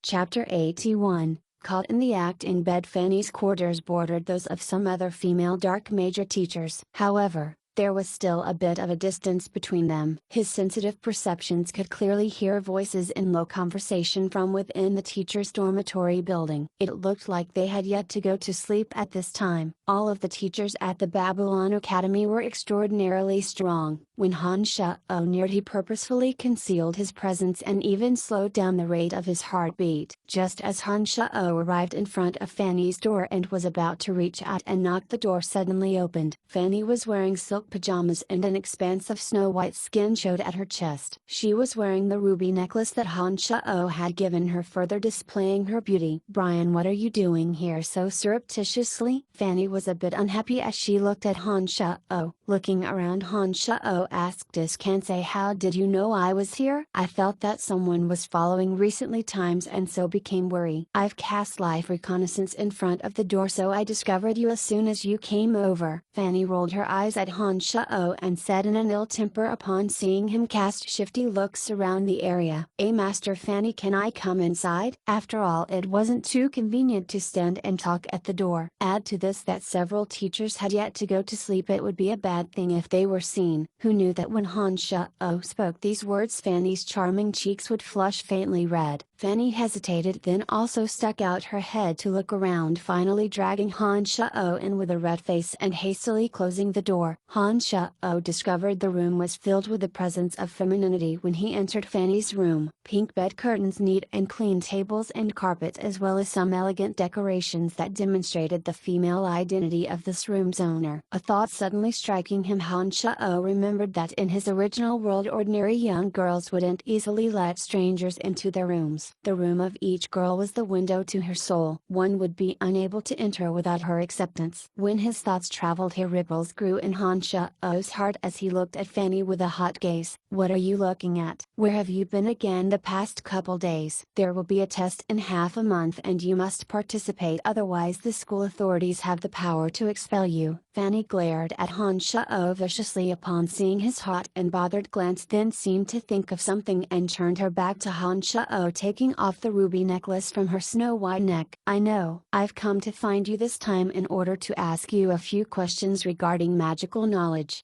Chapter 81. Caught in the act. In bed. Fanny's quarters bordered those of some other female dark major teachers. However, there was still a bit of a distance between them. His sensitive perceptions could clearly hear voices in low conversation from within the teacher's dormitory building. It looked like they had yet to go to sleep at this time. All of the teachers at the Babylon Academy were extraordinarily strong. When Han Shao neared, he purposefully concealed his presence and even slowed down the rate of his heartbeat. Just as Han Shao arrived in front of Fanny's door and was about to reach out and knock, the door suddenly opened. Fanny was wearing silk pajamas and an expanse of snow-white skin showed at her chest. She was wearing the ruby necklace that Han Shao had given her, further displaying her beauty. "Brian, what are you doing here so surreptitiously?" Fanny was a bit unhappy as she looked at Han Shao. Looking around, Han Shao asked Kansei, "How did you know I was here?" "I felt that someone was following recently times and so became worried. I've cast live reconnaissance in front of the door, so I discovered you as soon as you came over." Fanny rolled her eyes at Han Shao and said in an ill temper upon seeing him cast shifty looks around the area, Master Fanny, can I come inside?" After all, it wasn't too convenient to stand and talk at the door. Add to this that several teachers had yet to go to sleep. It would be a bad thing if they were seen. Who knew that when Han Shao spoke these words, Fanny's charming cheeks would flush faintly red? Fanny hesitated, then also stuck out her head to look around, finally dragging Han Shao in with a red face and hastily closing the door. Han Shao discovered the room was filled with the presence of femininity when he entered Fanny's room. Pink bed curtains, neat and clean tables and carpet, as well as some elegant decorations that demonstrated the female identity of this room's owner. A thought suddenly striking him, Han Shao remembered that in his original world ordinary young girls wouldn't easily let strangers into their rooms. The room of each girl was the window to her soul. One would be unable to enter without her acceptance. When his thoughts traveled here, ripples grew in Han Shao's heart as he looked at Fanny with a hot gaze. "What are you looking at? Where have you been again the past couple days? There will be a test in half a month and you must participate, otherwise the school authorities have the power to expel you." Fanny glared at Han Shao viciously upon seeing his hot and bothered glance, then seemed to think of something and turned her back to Han Shao, taking off the ruby necklace from her snow-white neck. "I know. I've come to find you this time in order to ask you a few questions regarding magical knowledge."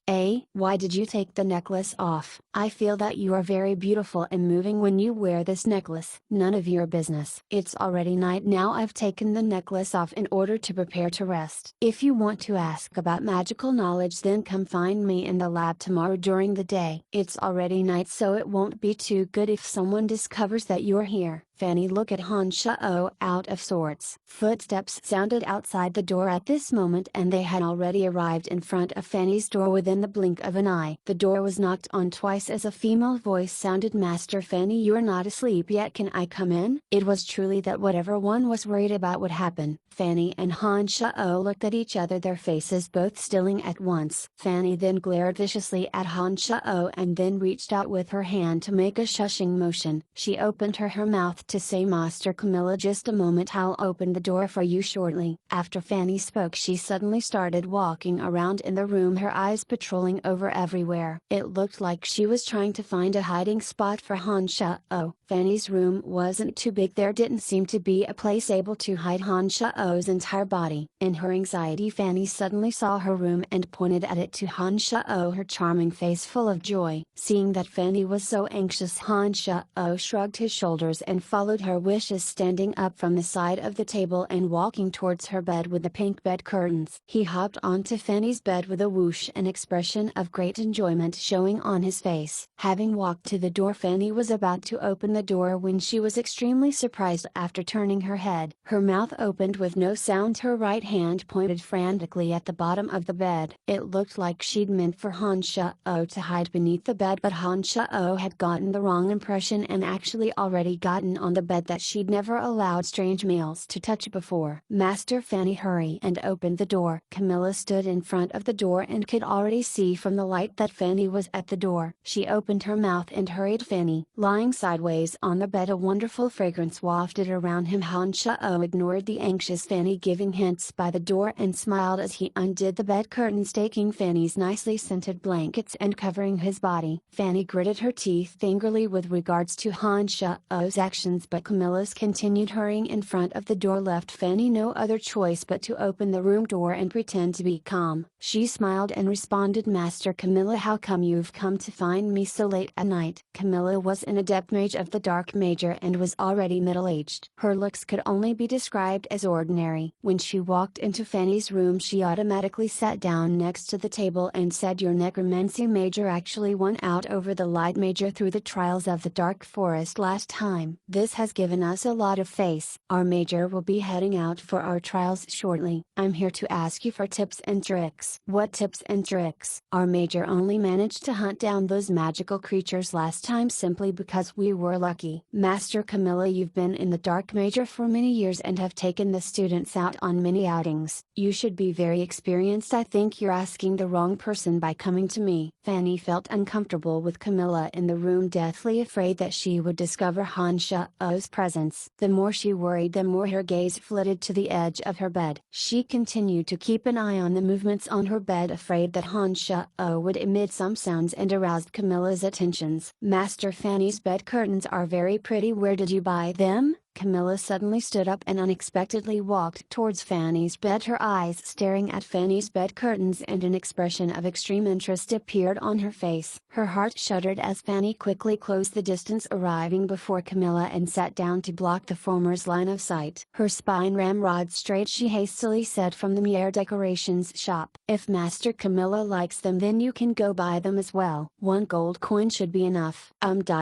Why did you take the necklace off?" "I feel that you are very beautiful and moving when you wear this necklace." "None of your business. It's already night now. I've taken the necklace off in order to prepare to rest. If you want to ask about magical knowledge, then come find me in the lab tomorrow during the day." "It's already night, so it won't be too good if someone discovers that you're here." Fanny looked at Han Shao out of sorts. Footsteps sounded outside the door at this moment and they had already arrived in front of Fanny's door within the blink of an eye. The door was knocked on twice as a female voice sounded, "Master Fanny, you're not asleep yet, can I come in?" It was truly that whatever one was worried about would happen. Fanny and Han Shao looked at each other, their faces both stilling at once. Fanny then glared viciously at Han Shao and then reached out with her hand to make a shushing motion. She opened her mouth to say, "Master Camilla, just a moment, I'll open the door for you shortly." After Fanny spoke, she suddenly started walking around in the room, her eyes patrolling over everywhere. It looked like she was trying to find a hiding spot for Han Shao. Fanny's room wasn't too big. There didn't seem to be a place able to hide Han Shao's entire body. In her anxiety, Fanny suddenly saw her room and pointed at it to Han Shao, her charming face full of joy. Seeing that Fanny was so anxious, Han Shao shrugged his shoulders and followed her wishes, standing up from the side of the table and walking towards her bed with the pink bed curtains. He hopped onto Fanny's bed with a whoosh, an expression of great enjoyment showing on his face. Having walked to the door, Fanny was about to open the door when she was extremely surprised. After turning her head, her mouth opened with no sound. Her right hand pointed frantically at the bottom of the bed. It looked like she'd meant for Han Shao to hide beneath the bed, but Han Shao had gotten the wrong impression and actually already gotten on the bed that she'd never allowed strange males to touch before. "Master Fanny, hurry and open the door." Camilla stood in front of the door and could already see from the light that Fanny was at the door. She opened her mouth and hurried. Fanny, lying sideways on the bed, a wonderful fragrance wafted around him. Han Shao ignored the anxious Fanny giving hints by the door and smiled as he undid the bed curtains, taking Fanny's nicely scented blankets and covering his body. Fanny gritted her teeth angrily with regards to Han Shao's actions curtains, but Camilla's continued hurrying in front of the door left Fanny no other choice but to open the room door and pretend to be calm. She smiled and responded, "Master Camilla, how come you've come to find me so late at night?" Camilla was an adept mage of the Dark Major and was already middle-aged. Her looks could only be described as ordinary. When she walked into Fanny's room, she automatically sat down next to the table and said, "Your Necromancy Major actually won out over the Light Major through the trials of the Dark Forest last time. This has given us a lot of face. Our Major will be heading out for our trials shortly. I'm here to ask you for tips and tricks." "What tips and tricks?" "Our Major only managed to hunt down those magical creatures last time simply because we were lucky." "Master Camilla, you've been in the Dark Major for many years and have taken the students out on many outings. You should be very experienced. I think you're asking the wrong person by coming to me." Fanny felt uncomfortable with Camilla in the room, deathly afraid that she would discover Han Sha'o's presence. The more she worried, the more her gaze flitted to the edge of her bed. She continued to keep an eye on the movements on her bed, afraid that Han Sha'o would emit some sounds and arouse Camilla's attentions. "Master, Fanny's bed curtains are very pretty. Where did you buy them?" Camilla suddenly stood up and unexpectedly walked towards Fanny's bed, her eyes staring at Fanny's bed curtains, and an expression of extreme interest appeared on her face. Her heart shuddered as Fanny quickly closed the distance, arriving before Camilla and sat down to block the former's line of sight. Her spine ramrod straight, she hastily said, "From the Mier Decorations shop. If Master Camilla likes them, then you can go buy them as well. 1 gold coin should be enough."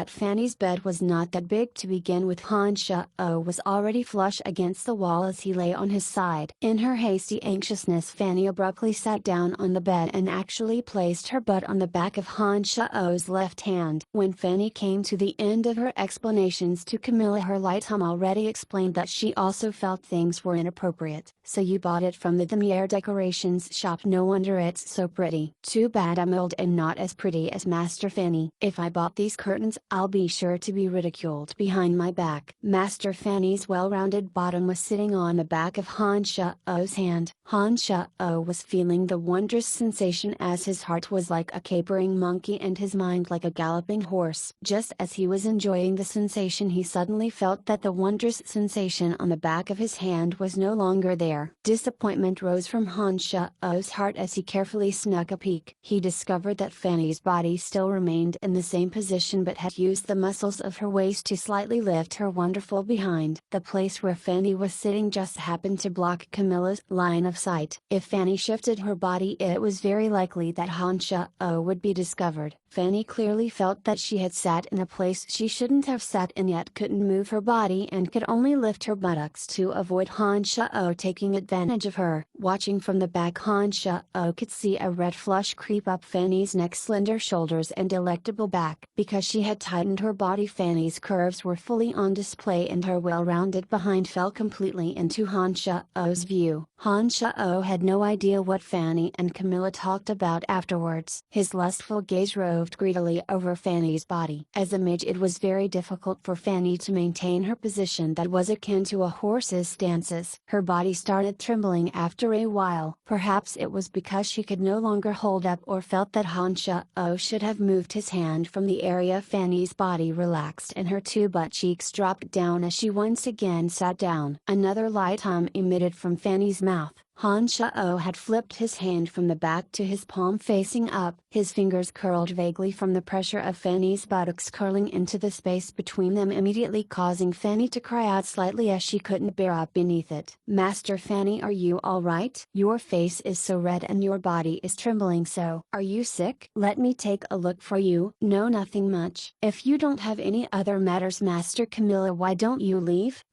Fanny's bed was not that big to begin with. Han Sha'o was already flush against the wall as he lay on his side. In her hasty anxiousness, Fanny abruptly sat down on the bed and actually placed her butt on the back of Han Sha'o's left hand. When Fanny came to the end of her explanations to Camilla, her light hum already explained that she also felt things were inappropriate. "So you bought it from the Mier Decorations shop? No wonder it's so pretty." "Too bad I'm old and not as pretty as Master Fanny. If I bought these curtains, I'll be sure to be ridiculed behind my back." Master Fanny's well-rounded bottom was sitting on the back of Han Sha'o's hand. Han Sha'o was feeling the wondrous sensation as his heart was like a capering monkey and his mind like a galloping horse. Just as he was enjoying the sensation, he suddenly felt that the wondrous sensation on the back of his hand was no longer there. Disappointment rose from Han Sha'o's heart as he carefully snuck a peek. He discovered that Fanny's body still remained in the same position, but had used the muscles of her waist to slightly lift her wonderful behind. The place where Fanny was sitting just happened to block Camilla's line of sight. If Fanny shifted her body, it was very likely that Han Sha'o would be discovered. Fanny clearly felt that she had sat in a place she shouldn't have sat in, yet couldn't move her body and could only lift her buttocks to avoid Han Sha'o taking advantage of her. Watching from the back, Han Sha'o could see a red flush creep up Fanny's neck, slender shoulders and delectable back. Because she had tightened her body, Fanny's curves were fully on display and her well-rounded behind fell completely into Han Sha'o's view. Han Sha'o had no idea what Fanny and Camilla talked about afterwards. His lustful gaze roved greedily over Fanny's body. As a mage, it was very difficult for Fanny to maintain her position that was akin to a horse's stances. Her body started trembling after a while. Perhaps it was because she could no longer hold up, or felt that Han Sha'o should have moved his hand from the area. Fanny's body relaxed and her 2 butt cheeks dropped down as she once again sat down. Another light hum emitted from Fanny's mouth. Han Sha'o had flipped his hand from the back to his palm facing up. His fingers curled vaguely from the pressure of Fanny's buttocks, curling into the space between them, immediately causing Fanny to cry out slightly as she couldn't bear up beneath it. "Master Fanny, are you alright? Your face is so red and your body is trembling so. Are you sick? Let me take a look for you." "No, nothing much. If you don't have any other matters, Master Camilla, why don't you leave?"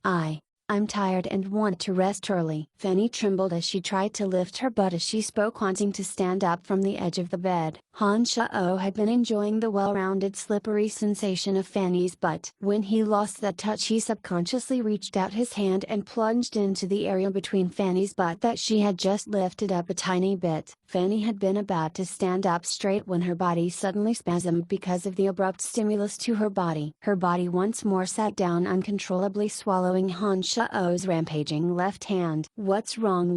I'm tired and want to rest early." Fanny trembled as she tried to lift her butt as she spoke, wanting to stand up from the edge of the bed. Han Sha'o had been enjoying the well-rounded slippery sensation of Fanny's butt. When he lost that touch, he subconsciously reached out his hand and plunged into the area between Fanny's butt that she had just lifted up a tiny bit. Fanny had been about to stand up straight when her body suddenly spasmed because of the abrupt stimulus to her body. Her body once more sat down, uncontrollably swallowing Han Sha'o's rampaging left hand. What's wrong,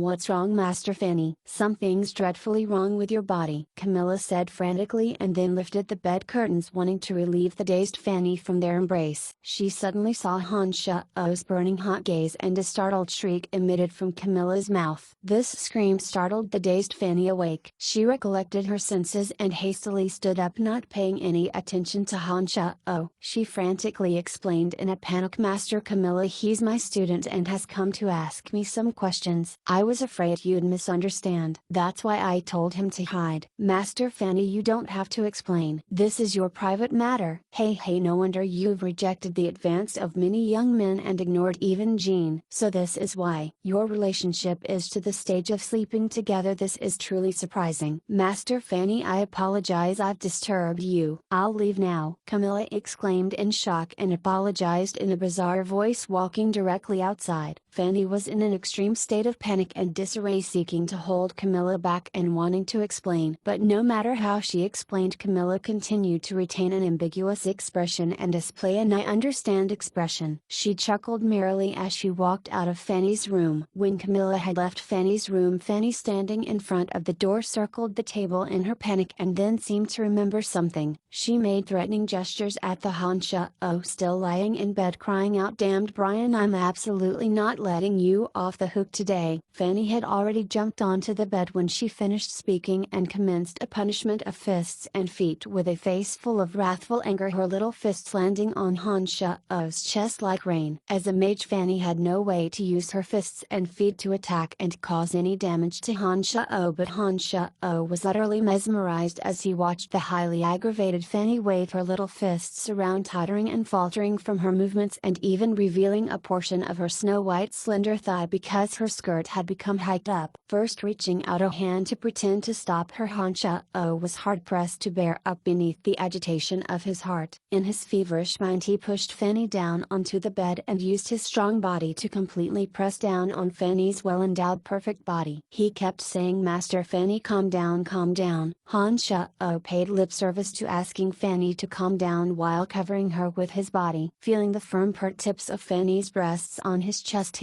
Master Fanny?" "Something's dreadfully wrong with your body," Camilla said frantically and then lifted the bed curtains wanting to relieve the dazed Fanny from their embrace. She suddenly saw Han Shao-Oh's burning hot gaze and a startled shriek emitted from Camilla's mouth. This scream startled the dazed Fanny awake. She recollected her senses and hastily stood up, not paying any attention to Han Shao. She frantically explained in a panic, "Master Camilla, he's my student and has come to ask me some questions. I was afraid you'd misunderstand. That's why I told him to hide." "Master Fanny, you don't have to explain. This is your private matter." Hey, no wonder you've rejected the advance of many young men and ignored even Jean. So this is why your relationship is to the stage of sleeping together. This is truly surprising. Master Fanny, I apologize I've disturbed you. I'll leave now," Camilla exclaimed in shock and apologized in a bizarre voice, walking directly outside. Fanny was in an extreme state of panic and disarray, seeking to hold Camilla back and wanting to explain. But no matter how she explained, Camilla continued to retain an ambiguous expression and display an "I understand" expression. She chuckled merrily as she walked out of Fanny's room. When Camilla had left Fanny's room, Fanny, standing in front of the door, circled the table in her panic and then seemed to remember something. She made threatening gestures at the Han Shao, still lying in bed, crying out, "Damned Brian, I'm absolutely not letting you off the hook today." Fanny had already jumped onto the bed when she finished speaking and commenced a punishment of fists and feet with a face full of wrathful anger, her little fists landing on Han Shao's chest like rain. As a mage, Fanny had no way to use her fists and feet to attack and cause any damage to Han Shao, but Han Shao was utterly mesmerized as he watched the highly aggravated Fanny wave her little fists around, tottering and faltering from her movements and even revealing a portion of her snow-white slender thigh because her skirt had become hiked up. First reaching out a hand to pretend to stop her, Han Shao was hard-pressed to bear up beneath the agitation of his heart. In his feverish mind, he pushed Fanny down onto the bed and used his strong body to completely press down on Fanny's well-endowed perfect body. He kept saying, "Master Fanny, calm down, calm down." Han Shao paid lip service to asking Fanny to calm down while covering her with his body. Feeling the firm pert tips of Fanny's breasts on his chest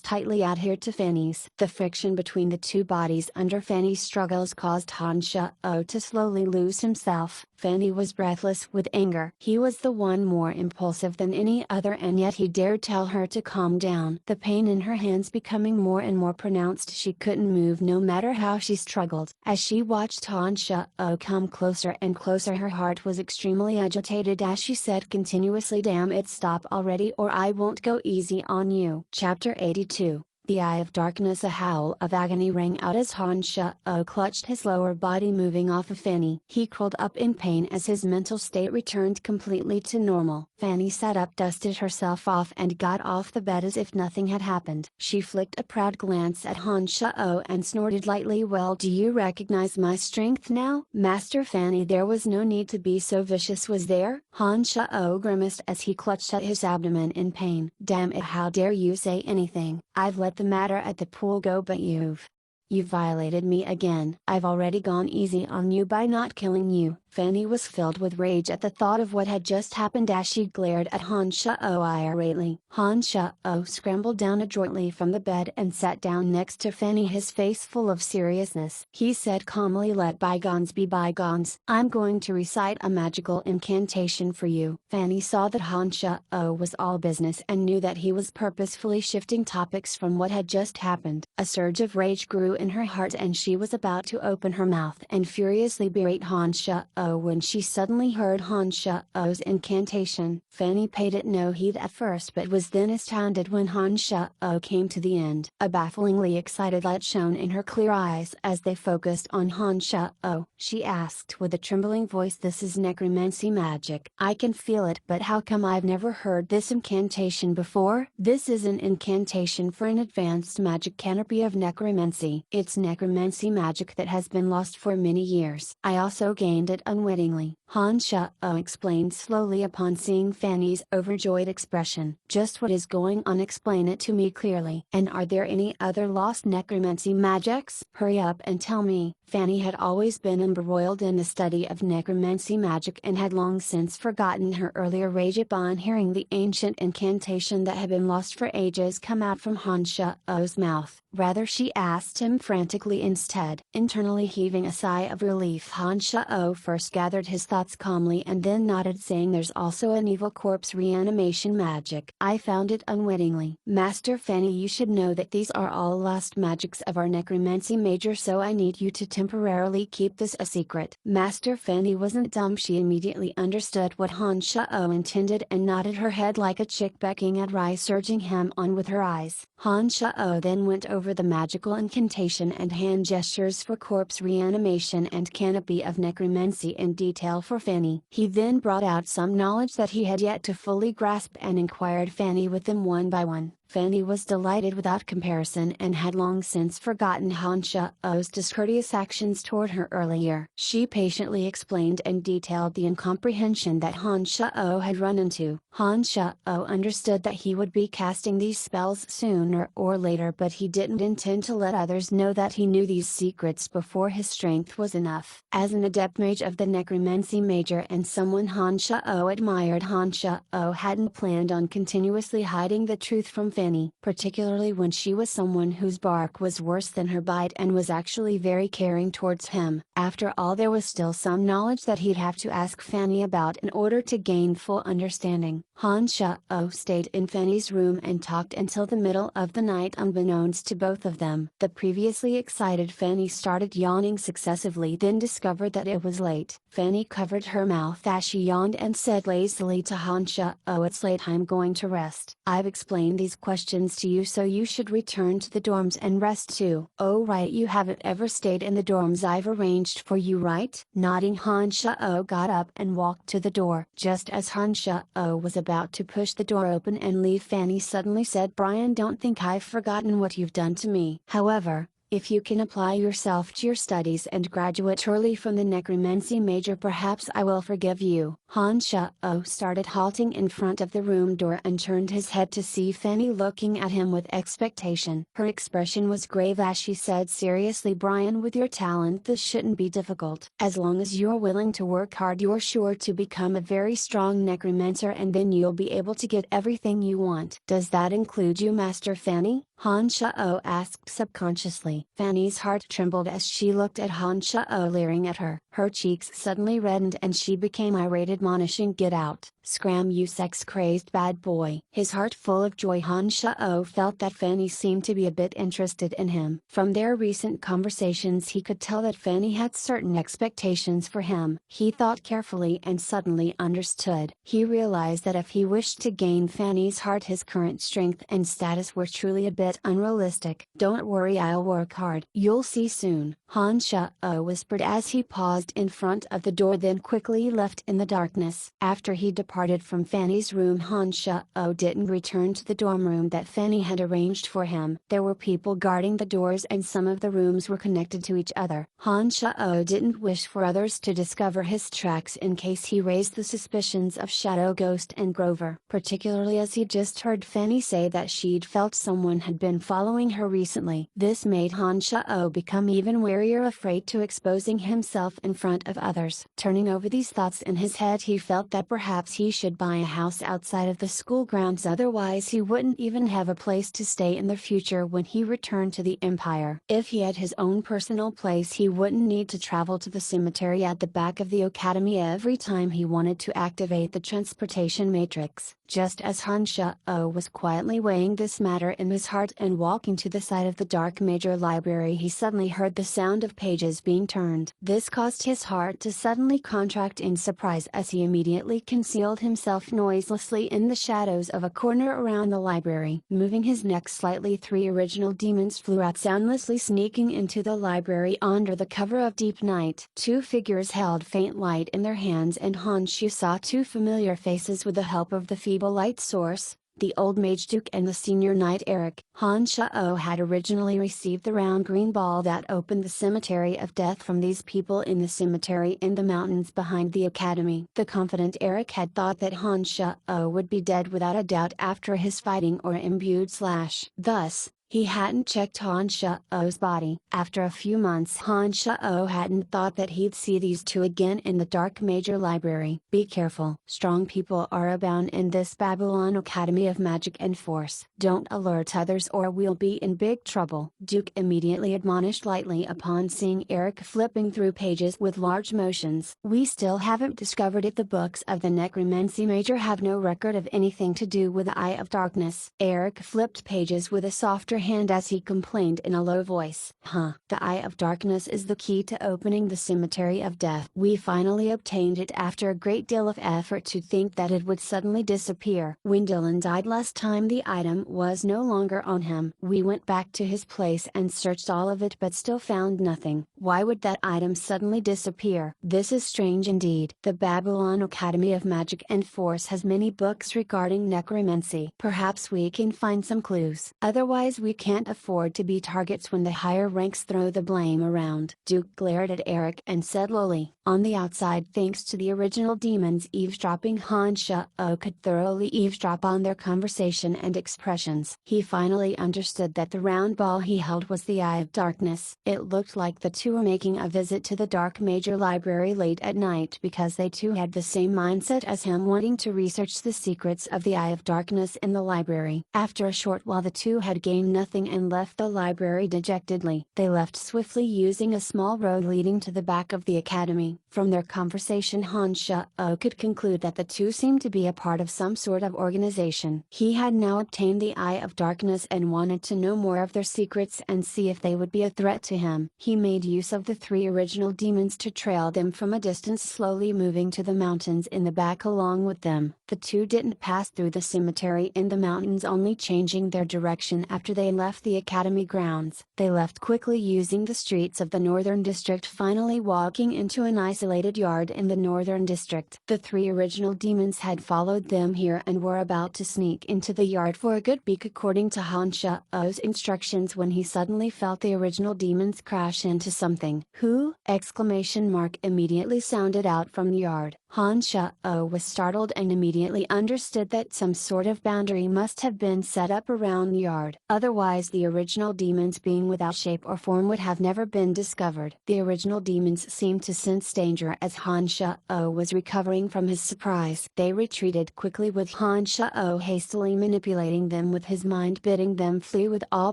tightly adhered to Fanny's. The friction between the two bodies under Fanny's struggles caused Han Shao to slowly lose himself. Fanny was breathless with anger. He was the one more impulsive than any other, and yet he dared tell her to calm down. The pain in her hands becoming more and more pronounced, she couldn't move no matter how she struggled. As she watched Han Shao come closer and closer, her heart was extremely agitated as she said continuously, "Damn it, stop already or I won't go easy on you." Chapter 82. The Eye of Darkness. A howl of agony rang out as Han Shao clutched his lower body, moving off of Fanny. He curled up in pain as his mental state returned completely to normal. Fanny sat up, dusted herself off and got off the bed as if nothing had happened. She flicked a proud glance at Han Shao and snorted lightly, "Well, do you recognize my strength now, Master Fanny? There was no need to be so vicious, was there?" Han Shao grimaced as he clutched at his abdomen in pain. "Damn it, how dare you say anything? I've let the matter at the pool go, but you've violated me again. I've already gone easy on you by not killing you." Fanny was filled with rage at the thought of what had just happened as she glared at Han Shao irately. Han Shao scrambled down adroitly from the bed and sat down next to Fanny, his face full of seriousness. He said calmly, "Let bygones be bygones. I'm going to recite a magical incantation for you." Fanny saw that Han Shao was all business and knew that he was purposefully shifting topics from what had just happened. A surge of rage grew in her heart and she was about to open her mouth and furiously berate Han Shao when she suddenly heard Han Shao's incantation. Fanny paid it no heed at first, but was then astounded when Han Shao came to the end. A bafflingly excited light shone in her clear eyes as they focused on Han Shao. She asked with a trembling voice, "This is necromancy magic. I can feel it, but how come I've never heard this incantation before?" "This is an incantation for an advanced magic canopy of necromancy. It's necromancy magic that has been lost for many years. I also gained it unwittingly. Han Shao explained slowly upon seeing Fanny's overjoyed expression. Just what is going on, explain it to me clearly. And are there any other lost necromancy magics? Hurry up and tell me. Fanny had always been embroiled in the study of necromancy magic and had long since forgotten her earlier rage upon hearing the ancient incantation that had been lost for ages come out from Han Shao's mouth. Rather, she asked him frantically instead. Internally heaving a sigh of relief, Han Shao first gathered his thoughts calmly and then nodded, saying, there's also an evil corpse reanimation magic. I found it unwittingly. Master Fanny, you should know that these are all lost magics of our necromancy major, so I need you to temporarily keep this a secret. Master Fanny wasn't dumb. She immediately understood what Han Shao intended and nodded her head like a chick becking at rice, urging him on with her eyes. Han Shao then went over the magical incantation and hand gestures for corpse reanimation and canopy of necromancy in detail for Fanny. He then brought out some knowledge that he had yet to fully grasp and inquired Fanny with them one by one. Fanny was delighted without comparison and had long since forgotten Han Shao's discourteous actions toward her earlier. She patiently explained and detailed the incomprehension that Han Shao had run into. Han Shao understood that he would be casting these spells sooner or later, but he didn't intend to let others know that he knew these secrets before his strength was enough. As an adept mage of the necromancy major and someone Han Shao admired, Han Shao hadn't planned on continuously hiding the truth from Fanny, particularly when she was someone whose bark was worse than her bite and was actually very caring towards him. After all, there was still some knowledge that he'd have to ask Fanny about in order to gain full understanding. Han Shao stayed in Fanny's room and talked until the middle of the night, unbeknownst to both of them. The previously excited Fanny started yawning successively, then discovered that it was late. Fanny covered her mouth as she yawned and said lazily to Han Shao, it's late, I'm going to rest. I've explained these questions to you, so you should return to the dorms and rest too. Oh right, you haven't ever stayed in the dorms I've arranged for you, right? Nodding, Han Shao got up and walked to the door. Just as Han Shao was about to push the door open and leave, Fanny suddenly said, Brian, don't think I've forgotten what you've done to me. However, if you can apply yourself to your studies and graduate early from the necromancy major, perhaps I will forgive you. Han Shao started halting in front of the room door and turned his head to see Fanny looking at him with expectation. Her expression was grave as she said seriously, Brian, with your talent this shouldn't be difficult. As long as you're willing to work hard, you're sure to become a very strong necromancer, and then you'll be able to get everything you want. Does that include you, Master Fanny? Han Shao asked subconsciously. Fanny's heart trembled as she looked at Han Shao leering at her. Her cheeks suddenly reddened and she became irate, admonishing, get out, scram, you sex-crazed bad boy. His heart full of joy, Han Shao felt that Fanny seemed to be a bit interested in him. From their recent conversations he could tell that Fanny had certain expectations for him. He thought carefully and suddenly understood. He realized that if he wished to gain Fanny's heart, his current strength and status were truly a bit unrealistic. Don't worry, I'll work hard. You'll see soon, Han Shao whispered as he paused in front of the door, then quickly left in the darkness. After he departed from Fanny's room, Han Shao didn't return to the dorm room that Fanny had arranged for him. There were people guarding the doors and some of the rooms were connected to each other. Han Shao didn't wish for others to discover his tracks in case he raised the suspicions of Shadow Ghost and Grover, particularly as he'd just heard Fanny say that she'd felt someone had been following her recently. This made Han Shao become even warier, afraid to exposing himself in front of others. Turning over these thoughts in his head, he felt that perhaps he should buy a house outside of the school grounds, otherwise he wouldn't even have a place to stay in the future when he returned to the Empire. If he had his own personal place, he wouldn't need to travel to the cemetery at the back of the academy every time he wanted to activate the transportation matrix. Just as Han Shao was quietly weighing this matter in his heart and walking to the side of the dark major library, he suddenly heard the sound of pages being turned. This caused his heart to suddenly contract in surprise as he immediately concealed himself noiselessly in the shadows of a corner around the library. Moving his neck slightly, 3 original demons flew out soundlessly, sneaking into the library under the cover of deep night. 2 figures held faint light in their hands, and Han Shu saw 2 familiar faces with the help of the feeble light source. The old mage duke and the senior knight Eric. Han Shao had originally received the round green ball that opened the cemetery of death from these people in the cemetery in the mountains behind the academy. The confident Eric had thought that Han Shao would be dead without a doubt after his fighting or imbued slash. Thus, he hadn't checked Han Shao's body. After a few months, Han Shao hadn't thought that he'd see these two again in the Dark Major Library. Be careful. Strong people are abound in this Babylon Academy of Magic and Force. Don't alert others or we'll be in big trouble. Duke immediately admonished lightly upon seeing Eric flipping through pages with large motions. We still haven't discovered if the books of the Necromancy Major have no record of anything to do with the Eye of Darkness. Eric flipped pages with a softer hand as he complained in a low voice. The Eye of Darkness is the key to opening the Cemetery of Death. We finally obtained it after a great deal of effort. To think that it would suddenly disappear. When Dylan died last time, the item was no longer on him. We went back to his place and searched all of it but still found nothing. Why would that item suddenly disappear? This is strange indeed. The Babylon Academy of Magic and Force has many books regarding necromancy. Perhaps we can find some clues. Otherwise we can't afford to be targets when the higher ranks throw the blame around. Duke glared at Eric and said lowly, on the outside, thanks to the original demons eavesdropping, Han Shao could thoroughly eavesdrop on their conversation and expressions. He finally understood that the round ball he held was the Eye of Darkness. It looked like the two were making a visit to the Dark Major Library late at night because they too had the same mindset as him, wanting to research the secrets of the Eye of Darkness in the library. After a short while the two had gained nothing and left the library dejectedly. They left swiftly using a small road leading to the back of the academy. From their conversation, Han Shao could conclude that the two seemed to be a part of some sort of organization. He had now obtained the Eye of Darkness and wanted to know more of their secrets and see if they would be a threat to him. He made use of the three original demons to trail them from a distance, slowly moving to the mountains in the back along with them. The two didn't pass through the cemetery in the mountains, only changing their direction after they left the academy grounds. They left quickly using the streets of the northern district, finally walking into an isolated yard in the northern district. The three original demons had followed them here and were about to sneak into the yard for a good peek according to Han Shao's instructions when he suddenly felt the original demons crash into something. Who? Exclamation mark immediately sounded out from the yard. Han Shao was startled and immediately understood that some sort of boundary must have been set up around the yard. Otherwise the original demons, being without shape or form, would have never been discovered. The original demons seemed to sense danger as Han Shao was recovering from his surprise. They retreated quickly, with Han Shao hastily manipulating them with his mind, bidding them flee with all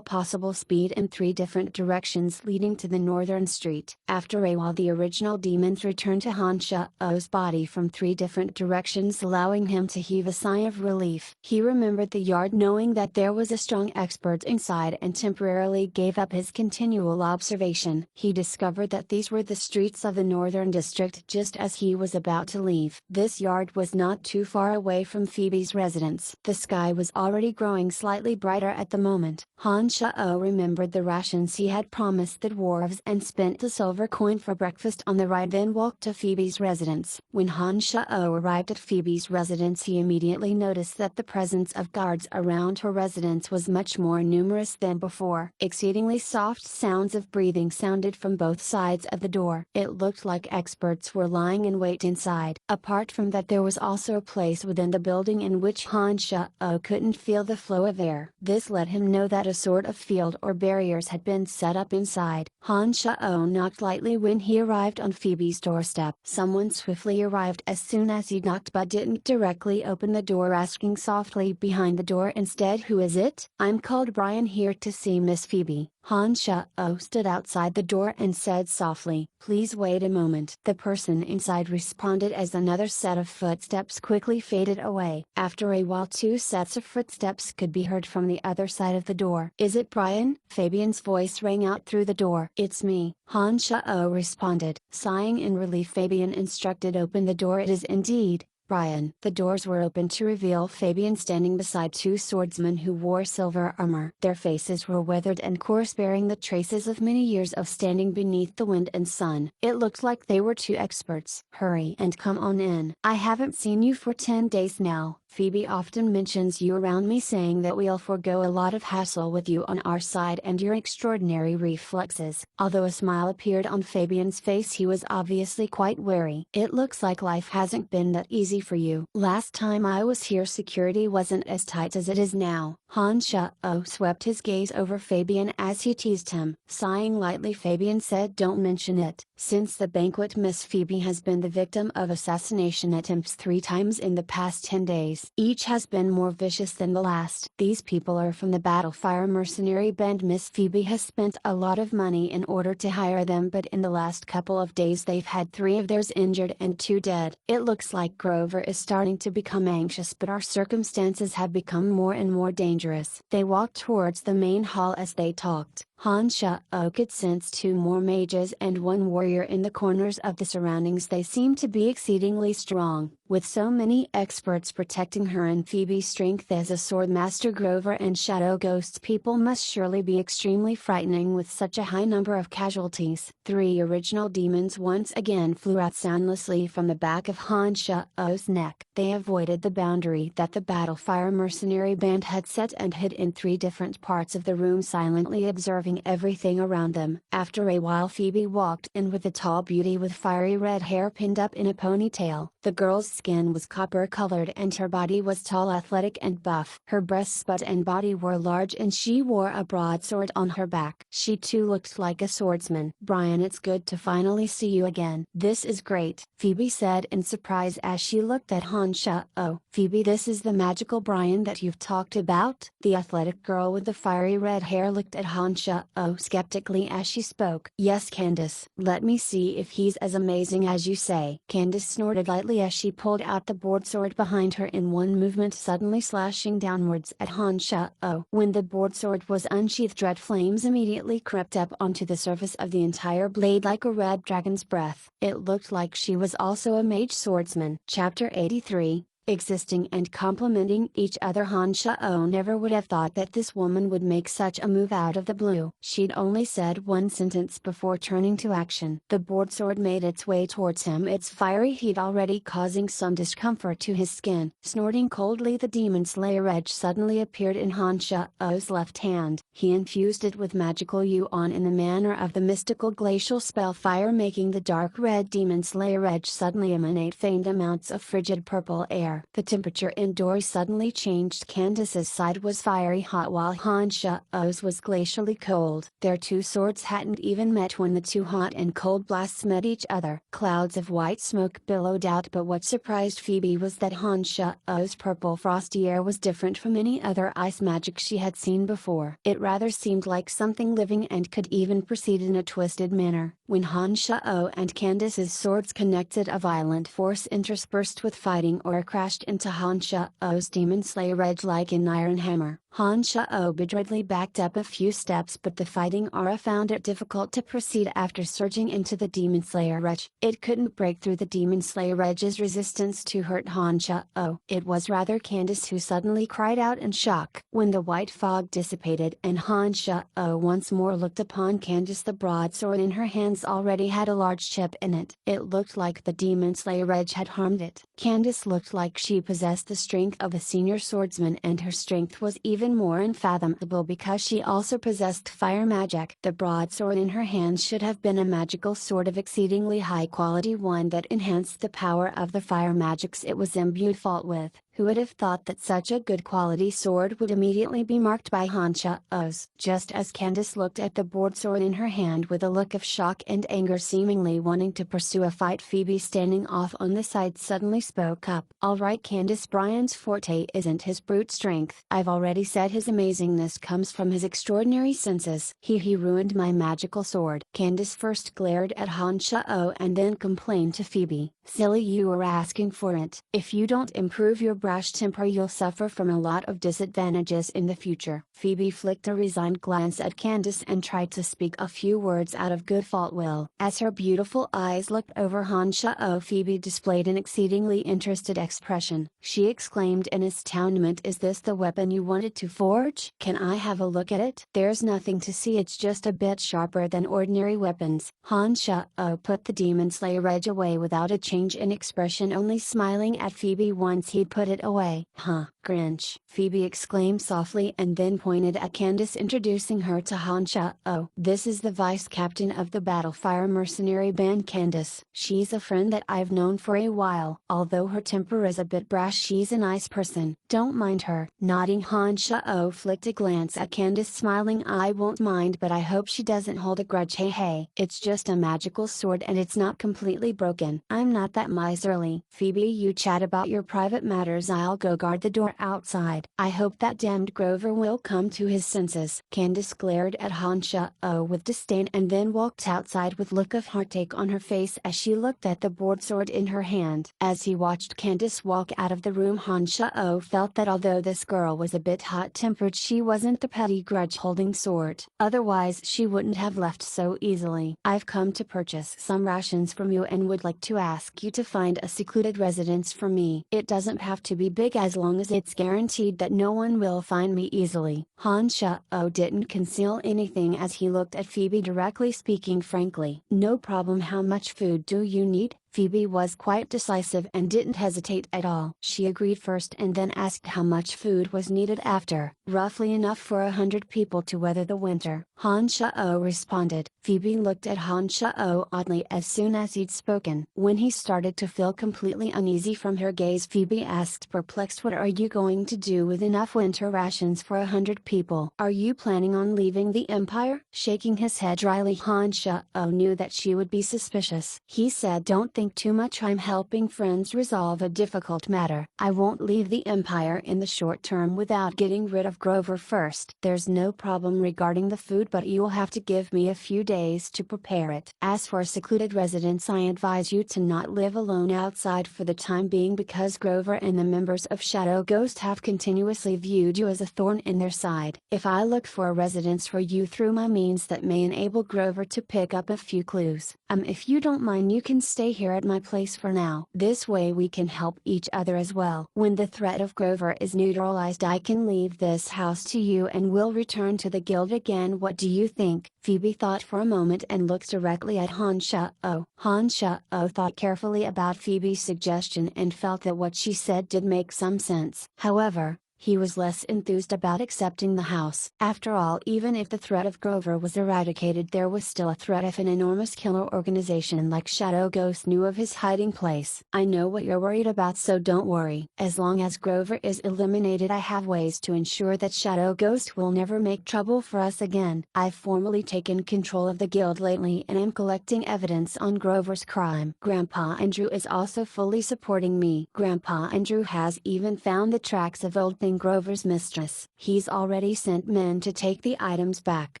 possible speed in three different directions leading to the northern street. After a while the original demons returned to Han Shao's body from three different directions, allowing him to heave a sigh of relief. He remembered the yard, knowing that there was a strong expert inside, and temporarily gave up his continual observation. He discovered that these were the streets of the northern district just as he was about to leave. This yard was not too far away from Phoebe's residence. The sky was already growing slightly brighter at the moment. Han Shao remembered the rations he had promised the dwarves and spent the silver coin for breakfast on the ride, then walked to Phoebe's residence. When Han Shao arrived at Phoebe's residence, he immediately noticed that the presence of guards around her residence was much more numerous than before. Exceedingly soft sounds of breathing sounded from both sides of the door. It looked like experts were lying in wait inside. Apart from that, there was also a place within the building in which Han Shao couldn't feel the flow of air. This let him know that a sort of field or barriers had been set up inside. Han Shao knocked lightly when he arrived on Phoebe's doorstep. Someone swiftly arrived as soon as he knocked, but didn't directly open the door, asking softly behind the door instead, "Who is it?" "I'm called Brian, here to see Miss Phoebe." Han Shao stood outside the door and said softly, "Please wait a moment." The person inside responded as another set of footsteps quickly faded away. After a while, two sets of footsteps could be heard from the other side of the door. "Is it Brian?" Fabian's voice rang out through the door. "It's me," Han Shao responded. Sighing in relief, Fabian instructed, "Open the door." "It is indeed Brian." The doors were opened to reveal Fabian standing beside two swordsmen who wore silver armor. Their faces were weathered and coarse, bearing the traces of many years of standing beneath the wind and sun. It looked like they were two experts. "Hurry and come on in. I haven't seen you for 10 days now." Phoebe often mentions you around me, saying that we'll forego a lot of hassle with you on our side and your extraordinary reflexes." Although a smile appeared on Fabian's face, he was obviously quite wary. "It looks like life hasn't been that easy for you. Last time I was here security wasn't as tight as it is now." Han Sha-oh swept his gaze over Fabian as he teased him. Sighing lightly, Fabian said, "Don't mention it. Since the banquet, Miss Phoebe has been the victim of assassination attempts 3 times in the past 10 days. Each has been more vicious than the last. These people are from the Battlefire mercenary band. Miss Phoebe has spent a lot of money in order to hire them, but in the last couple of days they've had 3 of theirs injured and 2 dead. It looks like Grover is starting to become anxious, but our circumstances have become more and more dangerous." They walked towards the main hall. As they talked, Han Sha-oh could sense 2 more mages and 1 warrior in the corners of the surroundings. They seemed to be exceedingly strong. With so many experts protecting her and Phoebe's strength as a sword master, Grover and Shadow Ghost's people must surely be extremely frightening with such a high number of casualties. 3 original demons once again flew out soundlessly from the back of Han Sha-oh's neck. They avoided the boundary that the Battlefire mercenary band had set and hid in 3 different parts of the room, silently observing everything around them. After a while, Phoebe walked in with a tall beauty with fiery red hair pinned up in a ponytail. The girl's skin was copper colored and her body was tall, athletic and buff. Her breasts, butt and body were large and she wore a broadsword on her back. She too looked like a swordsman. "Brian, it's good to finally see you again." "This is great," Phoebe said in surprise as she looked at Han Sha-oh. "Phoebe, this is the magical Brian that you've talked about?" The athletic girl with the fiery red hair looked at Han Sha-oh skeptically as she spoke. "Yes, Candace. Let me see if he's as amazing as you say." Candace snorted lightly as she pulled out the broadsword behind her in one movement, suddenly slashing downwards at Han Sha-oh. When the broadsword was unsheathed, red flames immediately crept up onto the surface of the entire blade like a red dragon's breath. It looked like she was also a mage swordsman. Chapter 83, Existing and complementing each other. Han Sha-oh never would have thought that this woman would make such a move out of the blue. She'd only said 1 sentence before turning to action. The broadsword made its way towards him, its fiery heat already causing some discomfort to his skin. Snorting coldly, the Demon Slayer edge suddenly appeared in Han Sha-oh's left hand. He infused it with magical yuan in the manner of the mystical glacial spell fire, making the dark red Demon Slayer edge suddenly emanate faint amounts of frigid purple air. The temperature indoors suddenly changed. Candace's side was fiery hot while Han Sha-oh's was glacially cold. Their 2 swords hadn't even met when the 2 hot and cold blasts met each other. Clouds of white smoke billowed out, but what surprised Phoebe was that Han Sha-oh's purple frosty air was different from any other ice magic she had seen before. It rather seemed like something living and could even proceed in a twisted manner. When Han Sha-oh and Candace's swords connected, a violent force interspersed with fighting or crashed into Han Sha-oh's Demon Slayer edge like an iron hammer. Han Sha-oh bedragedly backed up a few steps, but the fighting aura found it difficult to proceed after surging into the Demon Slayer edge. It couldn't break through the Demon Slayer edge's resistance to hurt Han Sha-oh. It was rather Candace who suddenly cried out in shock. When the white fog dissipated and Han Sha-oh once more looked upon Candace, the broadsword in her hands already had a large chip in it. It looked like the Demon Slayer edge had harmed it. Candace looked like she possessed the strength of a senior swordsman, and her strength was even more unfathomable because she also possessed fire magic. The broadsword in her hands should have been a magical sword of exceedingly high quality, one that enhanced the power of the fire magics it was imbued with. Who would have thought that such a good quality sword would immediately be marked by Han Sha-oh's? Just as Candace looked at the broadsword in her hand with a look of shock and anger, seemingly wanting to pursue a fight, Phoebe, standing off on the side, suddenly spoke up. "All right, Candace, Brian's forte isn't his brute strength. I've already said his amazingness comes from his extraordinary senses. He ruined my magical sword." Candace first glared at Han Sha-oh and then complained to Phoebe. "Silly, you were asking for it. If you don't improve your brash temper, you'll suffer from a lot of disadvantages in the future." Phoebe flicked a resigned glance at Candace and tried to speak a few words out of good fault will. As her beautiful eyes looked over Han Sha-oh, Phoebe displayed an exceedingly interested expression. She exclaimed in astonishment, "Is this the weapon you wanted to forge? Can I have a look at it?" "There's nothing to see, it's just a bit sharper than ordinary weapons." Han Sha-oh put the Demon Slayer edge away without a change in expression, only smiling at Phoebe once he'd put it away. Huh, Grinch, Phoebe exclaimed softly and then pointed at Candace, introducing her to Han Sha-oh. This is the vice captain of the Battlefire mercenary band, Candace. She's a friend that I've known for a while. Although her temper is a bit brash, she's a nice person. Don't mind her. Nodding, Han Sha-oh flicked a glance at Candace, smiling. I won't mind, but I hope she doesn't hold a grudge. Hey, it's just a magical sword and it's not completely broken. I'm not that miserly. Phoebe, you chat about your private matters. I'll go guard the door outside. I hope that damned Grover will come to his senses. Candace glared at Han Sha-oh with disdain and then walked outside with look of heartache on her face as she looked at the board sword in her hand. As he watched Candace walk out of the room, Han Sha-oh felt that although this girl was a bit hot-tempered, she wasn't the petty grudge-holding sort. Otherwise she wouldn't have left so easily. I've come to purchase some rations from you and would like to ask you to find a secluded residence for me. It doesn't have to be big as long as it's guaranteed that no one will find me easily. Han Sha-oh didn't conceal anything as he looked at Phoebe directly, speaking frankly. No problem. How much food do you need? Phoebe was quite decisive and didn't hesitate at all. She agreed first and then asked how much food was needed after. Roughly enough for 100 people to weather the winter, Han Sha-oh responded. Phoebe looked at Han Sha-oh oddly as soon as he'd spoken. When he started to feel completely uneasy from her gaze, Phoebe asked, perplexed, what are you going to do with enough winter rations for 100 people? Are you planning on leaving the Empire? Shaking his head dryly, Han Sha-oh knew that she would be suspicious. He said, don't think too much. I'm helping friends resolve a difficult matter. I won't leave the Empire in the short term without getting rid of Grover first. There's no problem regarding the food, but you'll have to give me a few days to prepare it. As for secluded residence, I advise you to not live alone outside for the time being, because Grover and the members of Shadow Ghost have continuously viewed you as a thorn in their side. If I look for a residence for you through my means, that may enable Grover to pick up a few clues. If you don't mind, you can stay here at my place for now. This way we can help each other as well. When the threat of Grover is neutralized, I can leave this house to you and we'll return to the guild again. What do you think? Phoebe thought for a moment and looked directly at Han Sha-oh. Han Sha-oh thought carefully about Phoebe's suggestion and felt that what she said did make some sense. However, he was less enthused about accepting the house. After all, even if the threat of Grover was eradicated, there was still a threat if an enormous killer organization like Shadow Ghost knew of his hiding place. I know what you're worried about, so don't worry. As long as Grover is eliminated, I have ways to ensure that Shadow Ghost will never make trouble for us again. I've formally taken control of the guild lately and am collecting evidence on Grover's crime. Grandpa Andrew is also fully supporting me. Grandpa Andrew has even found the tracks of Old Thing, Grover's mistress. He's already sent men to take the items back.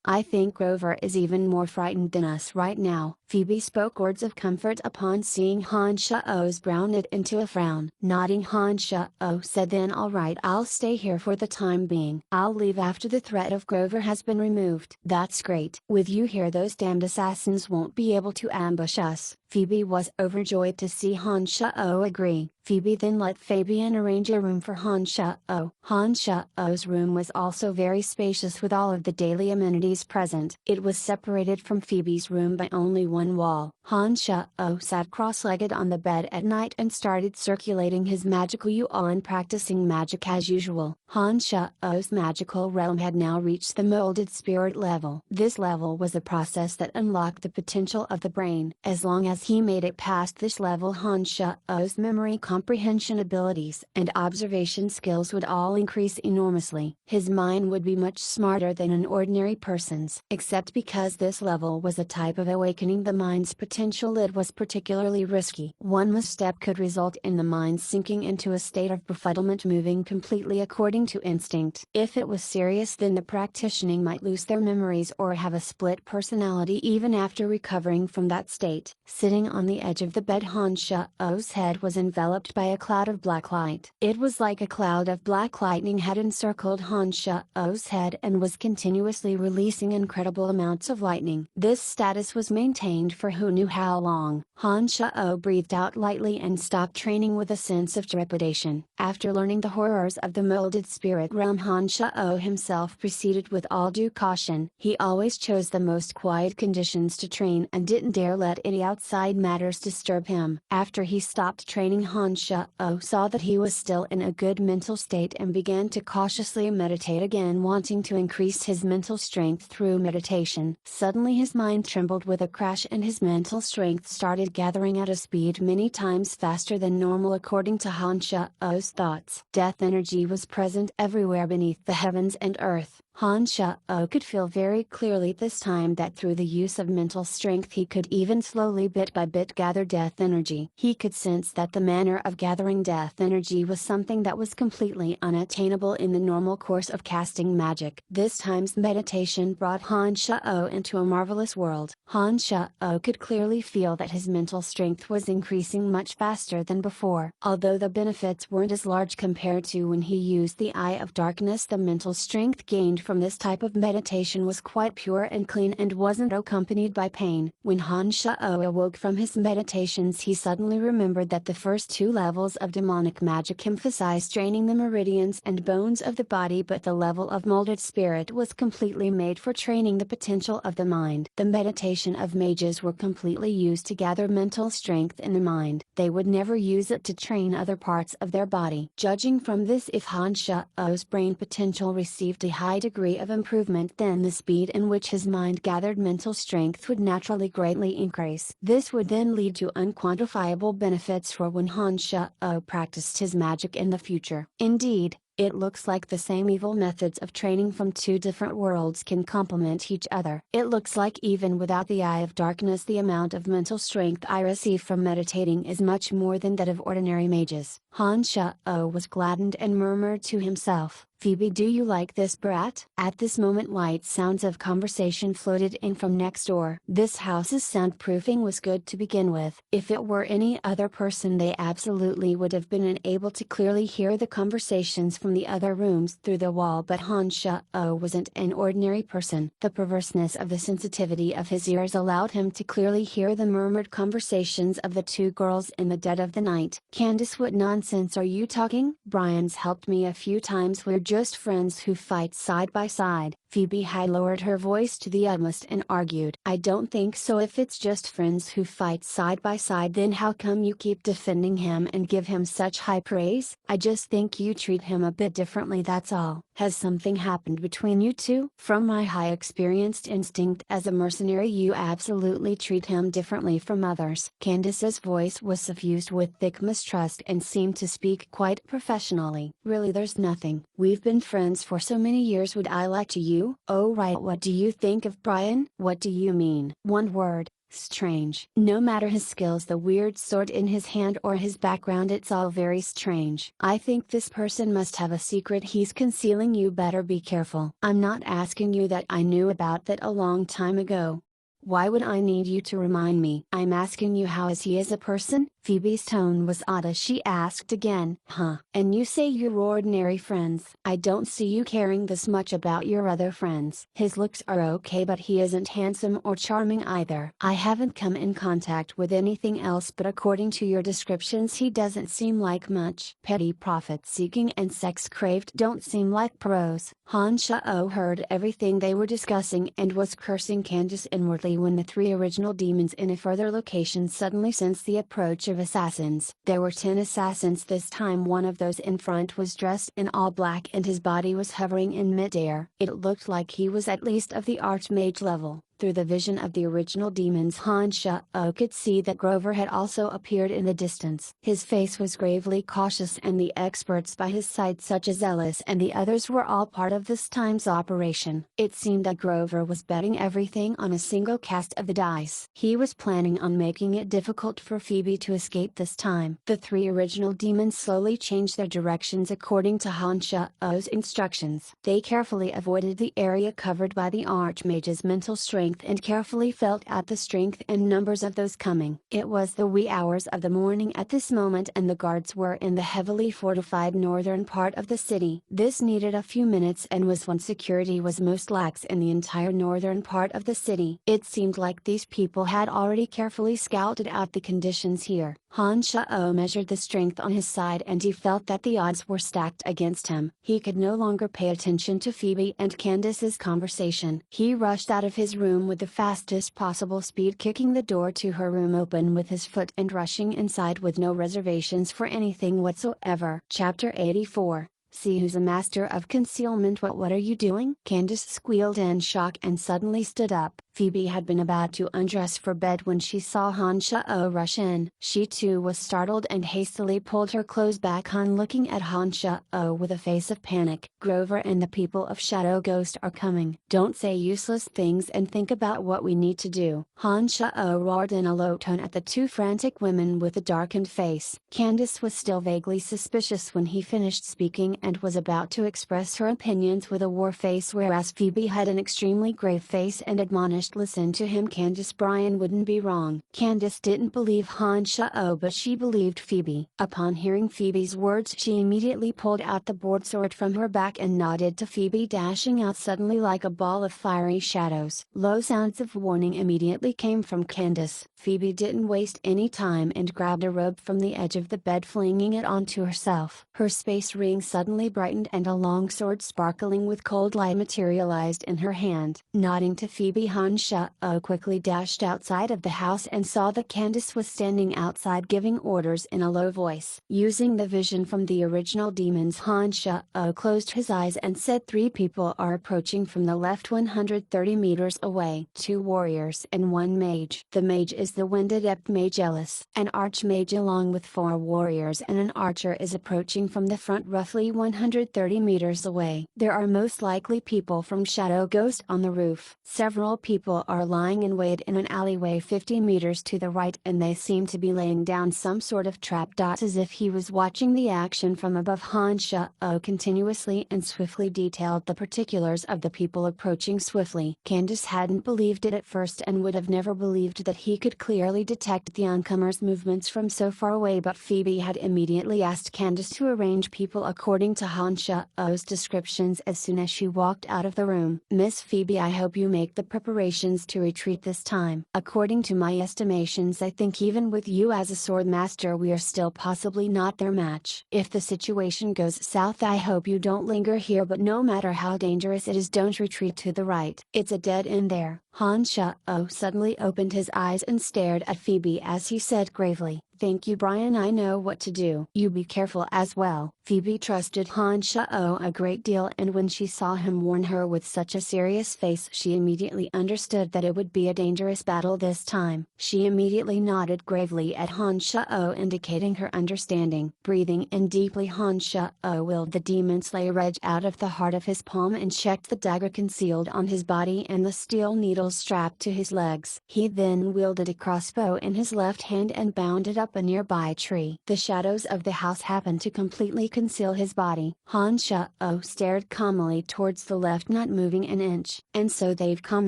I think Grover is even more frightened than us right now. Phoebe spoke words of comfort upon seeing Han Sha-oh's brow knit into a frown. Nodding, Han Sha-oh said, then all right, I'll stay here for the time being. I'll leave after the threat of Grover has been removed. That's great. With you here, those damned assassins won't be able to ambush us. Phoebe was overjoyed to see Han Sha-oh agree. Phoebe then let Fabian arrange a room for Han Sha-oh. Han Sha-oh's room was also very spacious with all of the daily amenities present. It was separated from Phoebe's room by only one wall. Han Sha-oh sat cross-legged on the bed at night and started circulating his magical yuan, practicing magic as usual. Han Sha-oh's magical realm had now reached the molded spirit level. This level was a process that unlocked the potential of the brain. As long as he made it past this level, Han Sha-oh's memory, comprehension abilities, and observation skills would all increase enormously. His mind would be much smarter than an ordinary person's. Except because this level was a type of awakening the mind's potential, it was particularly risky. One misstep could result in the mind sinking into a state of befuddlement, moving completely according to instinct. If it was serious, then the practitioner might lose their memories or have a split personality even after recovering from that state. Sitting on the edge of the bed, Han Sha-oh's head was enveloped by a cloud of black light. It was like a cloud of black lightning had encircled Han Sha-oh's head and was continuously releasing incredible amounts of lightning. This status was maintained for who knew how long. Han Sha-oh breathed out lightly and stopped training with a sense of trepidation. After learning the horrors of the molded spirit realm, Han Sha-oh himself proceeded with all due caution. He always chose the most quiet conditions to train and didn't dare let any outside outside matters disturb him. After he stopped training, Han Shao saw that he was still in a good mental state and began to cautiously meditate again, wanting to increase his mental strength through meditation. Suddenly his mind trembled with a crash and his mental strength started gathering at a speed many times faster than normal according to Han Shao's thoughts. Death energy was present everywhere beneath the heavens and earth. Han Shao could feel very clearly this time that through the use of mental strength he could even slowly bit by bit gather death energy. He could sense that the manner of gathering death energy was something that was completely unattainable in the normal course of casting magic. This time's meditation brought Han Shao into a marvelous world. Han Shao could clearly feel that his mental strength was increasing much faster than before. Although the benefits weren't as large compared to when he used the Eye of Darkness, the mental strength gained from this type of meditation was quite pure and clean and wasn't accompanied by pain. When Han Shao awoke from his meditations, he suddenly remembered that the first two levels of demonic magic emphasized draining the meridians and bones of the body, but the level of molded spirit was completely made for training the potential of the mind. The meditation of mages were completely used to gather mental strength in the mind. They would never use it to train other parts of their body. Judging from this, if Han Shao's brain potential received a high degree of improvement, then the speed in which his mind gathered mental strength would naturally greatly increase. This would then lead to unquantifiable benefits for when Han Shao practiced his magic in the future. Indeed, it looks like the same evil methods of training from two different worlds can complement each other. It looks like even without the Eye of Darkness, the amount of mental strength I receive from meditating is much more than that of ordinary mages. Han Shao was gladdened and murmured to himself, "Phoebe, do you like this brat?" At this moment light sounds of conversation floated in from next door. This house's soundproofing was good to begin with. If it were any other person, they absolutely would have been unable to clearly hear the conversations from the other rooms through the wall, but Han Shao wasn't an ordinary person. The perverseness of the sensitivity of his ears allowed him to clearly hear the murmured conversations of the two girls in the dead of the night. "Candace, what nonsense are you talking? Brian's helped me a few times. We're just friends who fight side by side." Phoebe had lowered her voice to the utmost and argued, "I don't think so. If it's just friends who fight side by side, then how come you keep defending him and give him such high praise? I just think you treat him a bit differently, that's all. Has something happened between you two? From my high experienced instinct as a mercenary, you absolutely treat him differently from others." Candace's voice was suffused with thick mistrust and seemed to speak quite professionally. "Really, there's nothing. We've been friends for so many years. Would I lie to you? Oh right, what do you think of Brian?" "What do you mean?" "One word. Strange. No matter his skills, the weird sword in his hand, or his background, it's all very strange. I think this person must have a secret he's concealing. You better be careful." "I'm not asking you that. I knew about that a long time ago. Why would I need you to remind me? I'm asking you, how is he as a person?" Phoebe's tone was odd as she asked again. "Huh? And you say you're ordinary friends? I don't see you caring this much about your other friends." "His looks are okay, but he isn't handsome or charming either. I haven't come in contact with anything else, but according to your descriptions he doesn't seem like much." Petty profit-seeking and sex-craved don't seem like pros. Han Shao heard everything they were discussing and was cursing Candace inwardly when the three original demons in a further location suddenly sensed the approach of assassins. There were 10 assassins this time. One of those in front was dressed in all black and his body was hovering in midair. It looked like he was at least of the Archmage level. Through the vision of the original demons, Han Shao could see that Grover had also appeared in the distance. His face was gravely cautious, and the experts by his side, such as Ellis and the others, were all part of this time's operation. It seemed that Grover was betting everything on a single cast of the dice. He was planning on making it difficult for Phoebe to escape this time. The three original demons slowly changed their directions according to Han Shao's instructions. They carefully avoided the area covered by the Archmage's mental strength and carefully felt out the strength and numbers of those coming. It was the wee hours of the morning at this moment, and the guards were in the heavily fortified northern part of the city. This needed a few minutes and was when security was most lax in the entire northern part of the city. It seemed like these people had already carefully scouted out the conditions here. Han Shao measured the strength on his side and he felt that the odds were stacked against him. He could no longer pay attention to Phoebe and Candace's conversation. He rushed out of his room with the fastest possible speed, kicking the door to her room open with his foot and rushing inside with no reservations for anything whatsoever. Chapter 84. See who's a master of concealment. What are you doing? Candace squealed in shock and suddenly stood up. Phoebe had been about to undress for bed when she saw Han Shao rush in. She too was startled and hastily pulled her clothes back on, looking at Han Shao with a face of panic. Grover and the people of Shadow Ghost are coming. Don't say useless things and think about what we need to do. Han Shao roared in a low tone at the two frantic women with a darkened face. Candace was still vaguely suspicious when he finished speaking and was about to express her opinions with a war face, whereas Phoebe had an extremely grave face and admonished, "Listen to him, Candace, Brian wouldn't be wrong." Candace didn't believe Han Shao, but she believed Phoebe. Upon hearing Phoebe's words, she immediately pulled out the board sword from her back and nodded to Phoebe, dashing out suddenly like a ball of fiery shadows. Low sounds of warning immediately came from Candace. Phoebe didn't waste any time and grabbed a robe from the edge of the bed, flinging it onto herself. Her space ring suddenly brightened and a long sword sparkling with cold light materialized in her hand. Nodding to Phoebe, Han Shao quickly dashed outside of the house and saw that Candace was standing outside giving orders in a low voice. Using the vision from the original demons, Han Shao closed his eyes and said, "3 people are approaching from the left 130 meters away. 2 warriors and 1 mage. The mage is the wind adept mage Ellis. An archmage along with 4 warriors and an archer is approaching from the front roughly 130 meters away. There are most likely people from Shadow Ghost on the roof. Several people are lying in wait in an alleyway 50 meters to the right, and they seem to be laying down some sort of trap." As if he was watching the action from above, Han Shao continuously and swiftly detailed the particulars of the people approaching swiftly. Candace hadn't believed it at first and would have never believed that he could clearly detect the oncomers' movements from so far away, but Phoebe had immediately asked Candace to arrange people according to Han Shao's descriptions as soon as she walked out of the room. "Miss Phoebe, I hope you make the preparations to retreat this time. According to my estimations, I think even with you as a sword master we are still possibly not their match. If the situation goes south, I hope you don't linger here, but no matter how dangerous it is, don't retreat to the right. It's a dead end there." Han Shao suddenly opened his eyes and stared at Phoebe as he said gravely, "Thank you, Brian, I know what to do. You be careful as well." Phoebe trusted Han Shao a great deal, and when she saw him warn her with such a serious face, she immediately understood that it would be a dangerous battle this time. She immediately nodded gravely at Han Shao, indicating her understanding. Breathing in deeply, Han Shao willed the demon slayer edge out of the heart of his palm and checked the dagger concealed on his body and the steel needles strapped to his legs. He then wielded a crossbow in his left hand and bounded up a nearby tree. The shadows of the house happened to completely conceal his body. Han Shao stared calmly towards the left, not moving an inch. "And so they've come.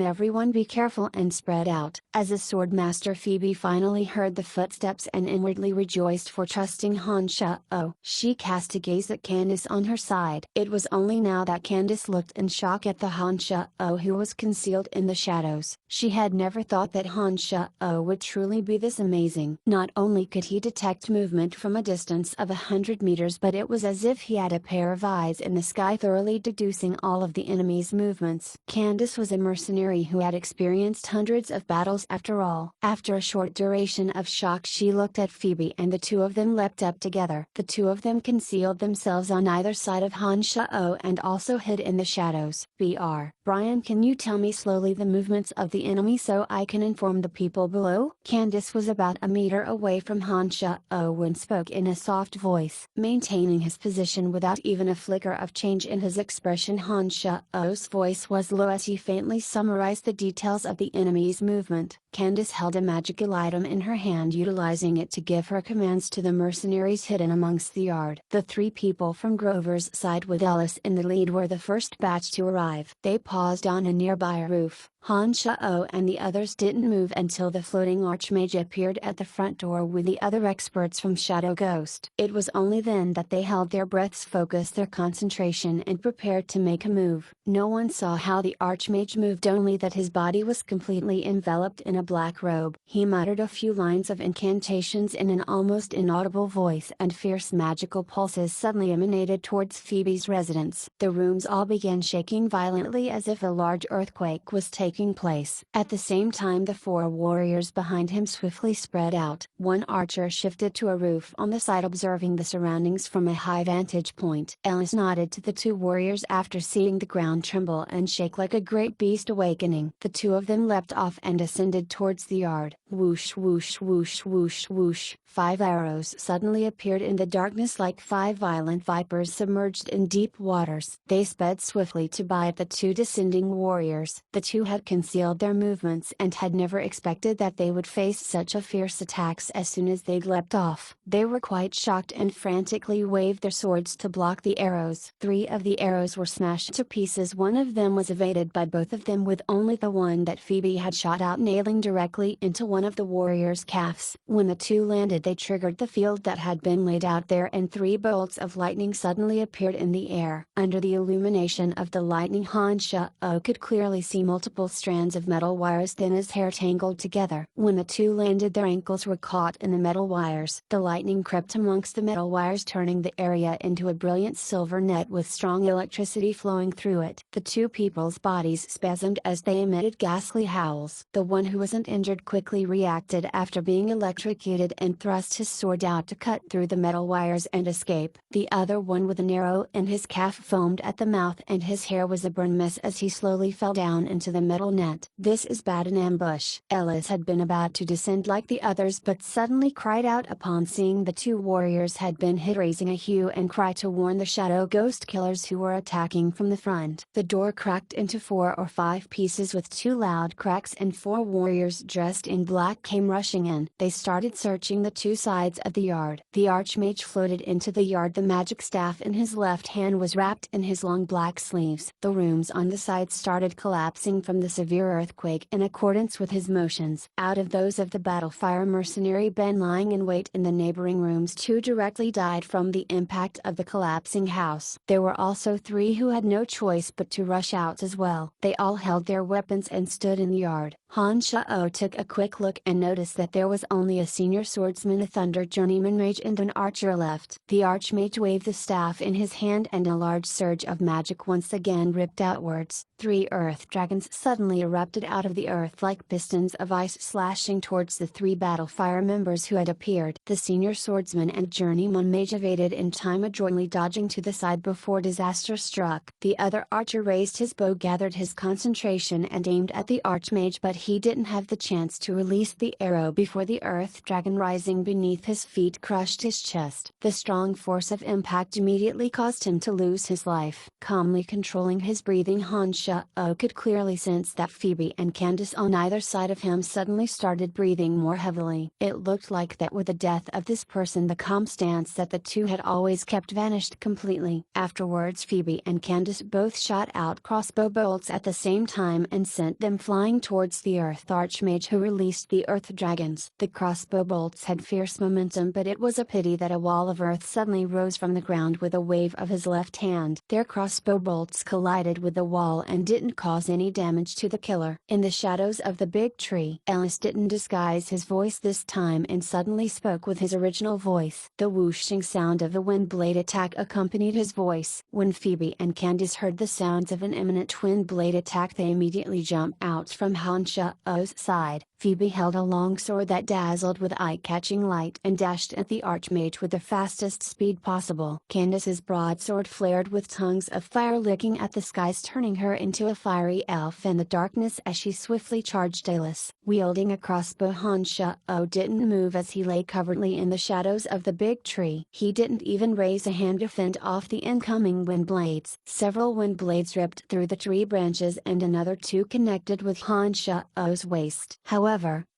Everyone be careful and spread out." As a sword master, Phoebe finally heard the footsteps and inwardly rejoiced for trusting Han Shao. She cast a gaze at Candace on her side. It was only now that Candace looked in shock at the Han Shao who was concealed in the shadows. She had never thought that Han Shao would truly be this amazing. Not only could he detect movement from a distance of 100 meters, but it was as if he had a pair of eyes in the sky, thoroughly deducing all of the enemy's movements. Candace was a mercenary who had experienced hundreds of battles after all. After a short duration of shock, she looked at Phoebe and the two of them leapt up together. The two of them concealed themselves on either side of Han Shao and also hid in the shadows. Brian, can you tell me slowly the movements of the enemy so I can inform the people below?" Candace was about a meter away from Han Shao when spoke in a soft voice. Maintaining his position without even a flicker of change in his expression, Han Shao's voice was low as he faintly summarized the details of the enemy's movement. Candace held a magical item in her hand, utilizing it to give her commands to the mercenaries hidden amongst the yard. The 3 people from Grover's side with Ellis in the lead were the first batch to arrive. They paused on a nearby roof. Han Shao and the others didn't move until the floating archmage appeared at the front door with the other experts from Shadow Ghost. It was only then that they held their breaths, focused their concentration, and prepared to make a move. No one saw how the archmage moved, only that his body was completely enveloped in a a black robe. He muttered a few lines of incantations in an almost inaudible voice, and fierce magical pulses suddenly emanated towards Phoebe's residence. The rooms all began shaking violently as if a large earthquake was taking place. At the same time, the four warriors behind him swiftly spread out. One archer shifted to a roof on the side, observing the surroundings from a high vantage point. Ellis nodded to the two warriors after seeing the ground tremble and shake like a great beast awakening. The two of them leapt off and ascended towards the yard. Whoosh whoosh whoosh whoosh whoosh. 5 arrows suddenly appeared in the darkness like 5 violent vipers submerged in deep waters. They sped swiftly to bite the two descending warriors. The two had concealed their movements and had never expected that they would face such a fierce attacks as soon as they leapt off. They were quite shocked and frantically waved their swords to block the arrows. 3 of the arrows were smashed to pieces. One of them was evaded by both of them, with only the one that Phoebe had shot out nailing directly into one of the warriors' calves. When the two landed, they triggered the field that had been laid out there, and 3 bolts of lightning suddenly appeared in the air. Under the illumination of the lightning, Han Shao could clearly see multiple strands of metal wires thin as hair tangled together. When the two landed, their ankles were caught in the metal wires. The lightning crept amongst the metal wires, turning the area into a brilliant silver net with strong electricity flowing through it. The two people's bodies spasmed as they emitted ghastly howls. The one who wasn't injured quickly reacted after being electrocuted and thrust his sword out to cut through the metal wires and escape. The other one with an arrow in his calf foamed at the mouth, and his hair was a burn mess as he slowly fell down into the metal net. This is bad, an ambush. Ellis had been about to descend like the others, but suddenly cried out upon seeing the two warriors had been hit, raising a hue and cry to warn the shadow ghost killers who were attacking from the front. The door cracked into 4 or 5 pieces with 2 loud cracks, and 4 warriors dressed in black came rushing in. They started searching the 2 sides of the yard. The archmage floated into the yard. The magic staff in his left hand was wrapped in his long black sleeves. The rooms on the sides started collapsing from the severe earthquake in accordance with his motions. Out of those of the battlefire mercenary band lying in wait in the neighboring rooms, 2 directly died from the impact of the collapsing house. There were also 3 who had no choice but to rush out as well. They all held their weapons and stood in the yard. Han Shao took a quick look and noticed that there was only a senior swordsman, a thunder journeyman mage, and an archer left. The archmage waved the staff in his hand, and a large surge of magic once again ripped outwards. 3 earth dragons suddenly erupted out of the earth like pistons of ice, slashing towards the 3 battlefire members who had appeared. The senior swordsman and journeyman mage evaded in time, adroitly dodging to the side before disaster struck. The other archer raised his bow, gathered his concentration, and aimed at the archmage, but he didn't have the chance to release the arrow before the earth dragon rising beneath his feet crushed his chest. The strong force of impact immediately caused him to lose his life. Calmly controlling his breathing, Han Shao could clearly sense that Phoebe and Candace on either side of him suddenly started breathing more heavily. It looked like that with the death of this person, the calm stance that the two had always kept vanished completely. Afterwards, Phoebe and Candace both shot out crossbow bolts at the same time and sent them flying towards the earth archmage, who released the earth dragons. The crossbow bolts had fierce momentum, but it was a pity that a wall of earth suddenly rose from the ground with a wave of his left hand. Their crossbow bolts collided with the wall and didn't cause any damage to the killer. In the shadows of the big tree, Ellis didn't disguise his voice this time and suddenly spoke with his original voice. The whooshing sound of the wind blade attack accompanied his voice. When Phoebe and Candace heard the sounds of an imminent twin blade attack, they immediately jumped out from Han Shao's side. Phoebe held a long sword that dazzled with eye-catching light and dashed at the archmage with the fastest speed possible. Candace's broadsword flared with tongues of fire licking at the skies, turning her into a fiery elf in the darkness as she swiftly charged Ellis. Wielding a crossbow, Han Shao didn't move as he lay covertly in the shadows of the big tree. He didn't even raise a hand to fend off the incoming wind blades. Several wind blades ripped through the tree branches, and another 2 connected with Han Shao's waist. However,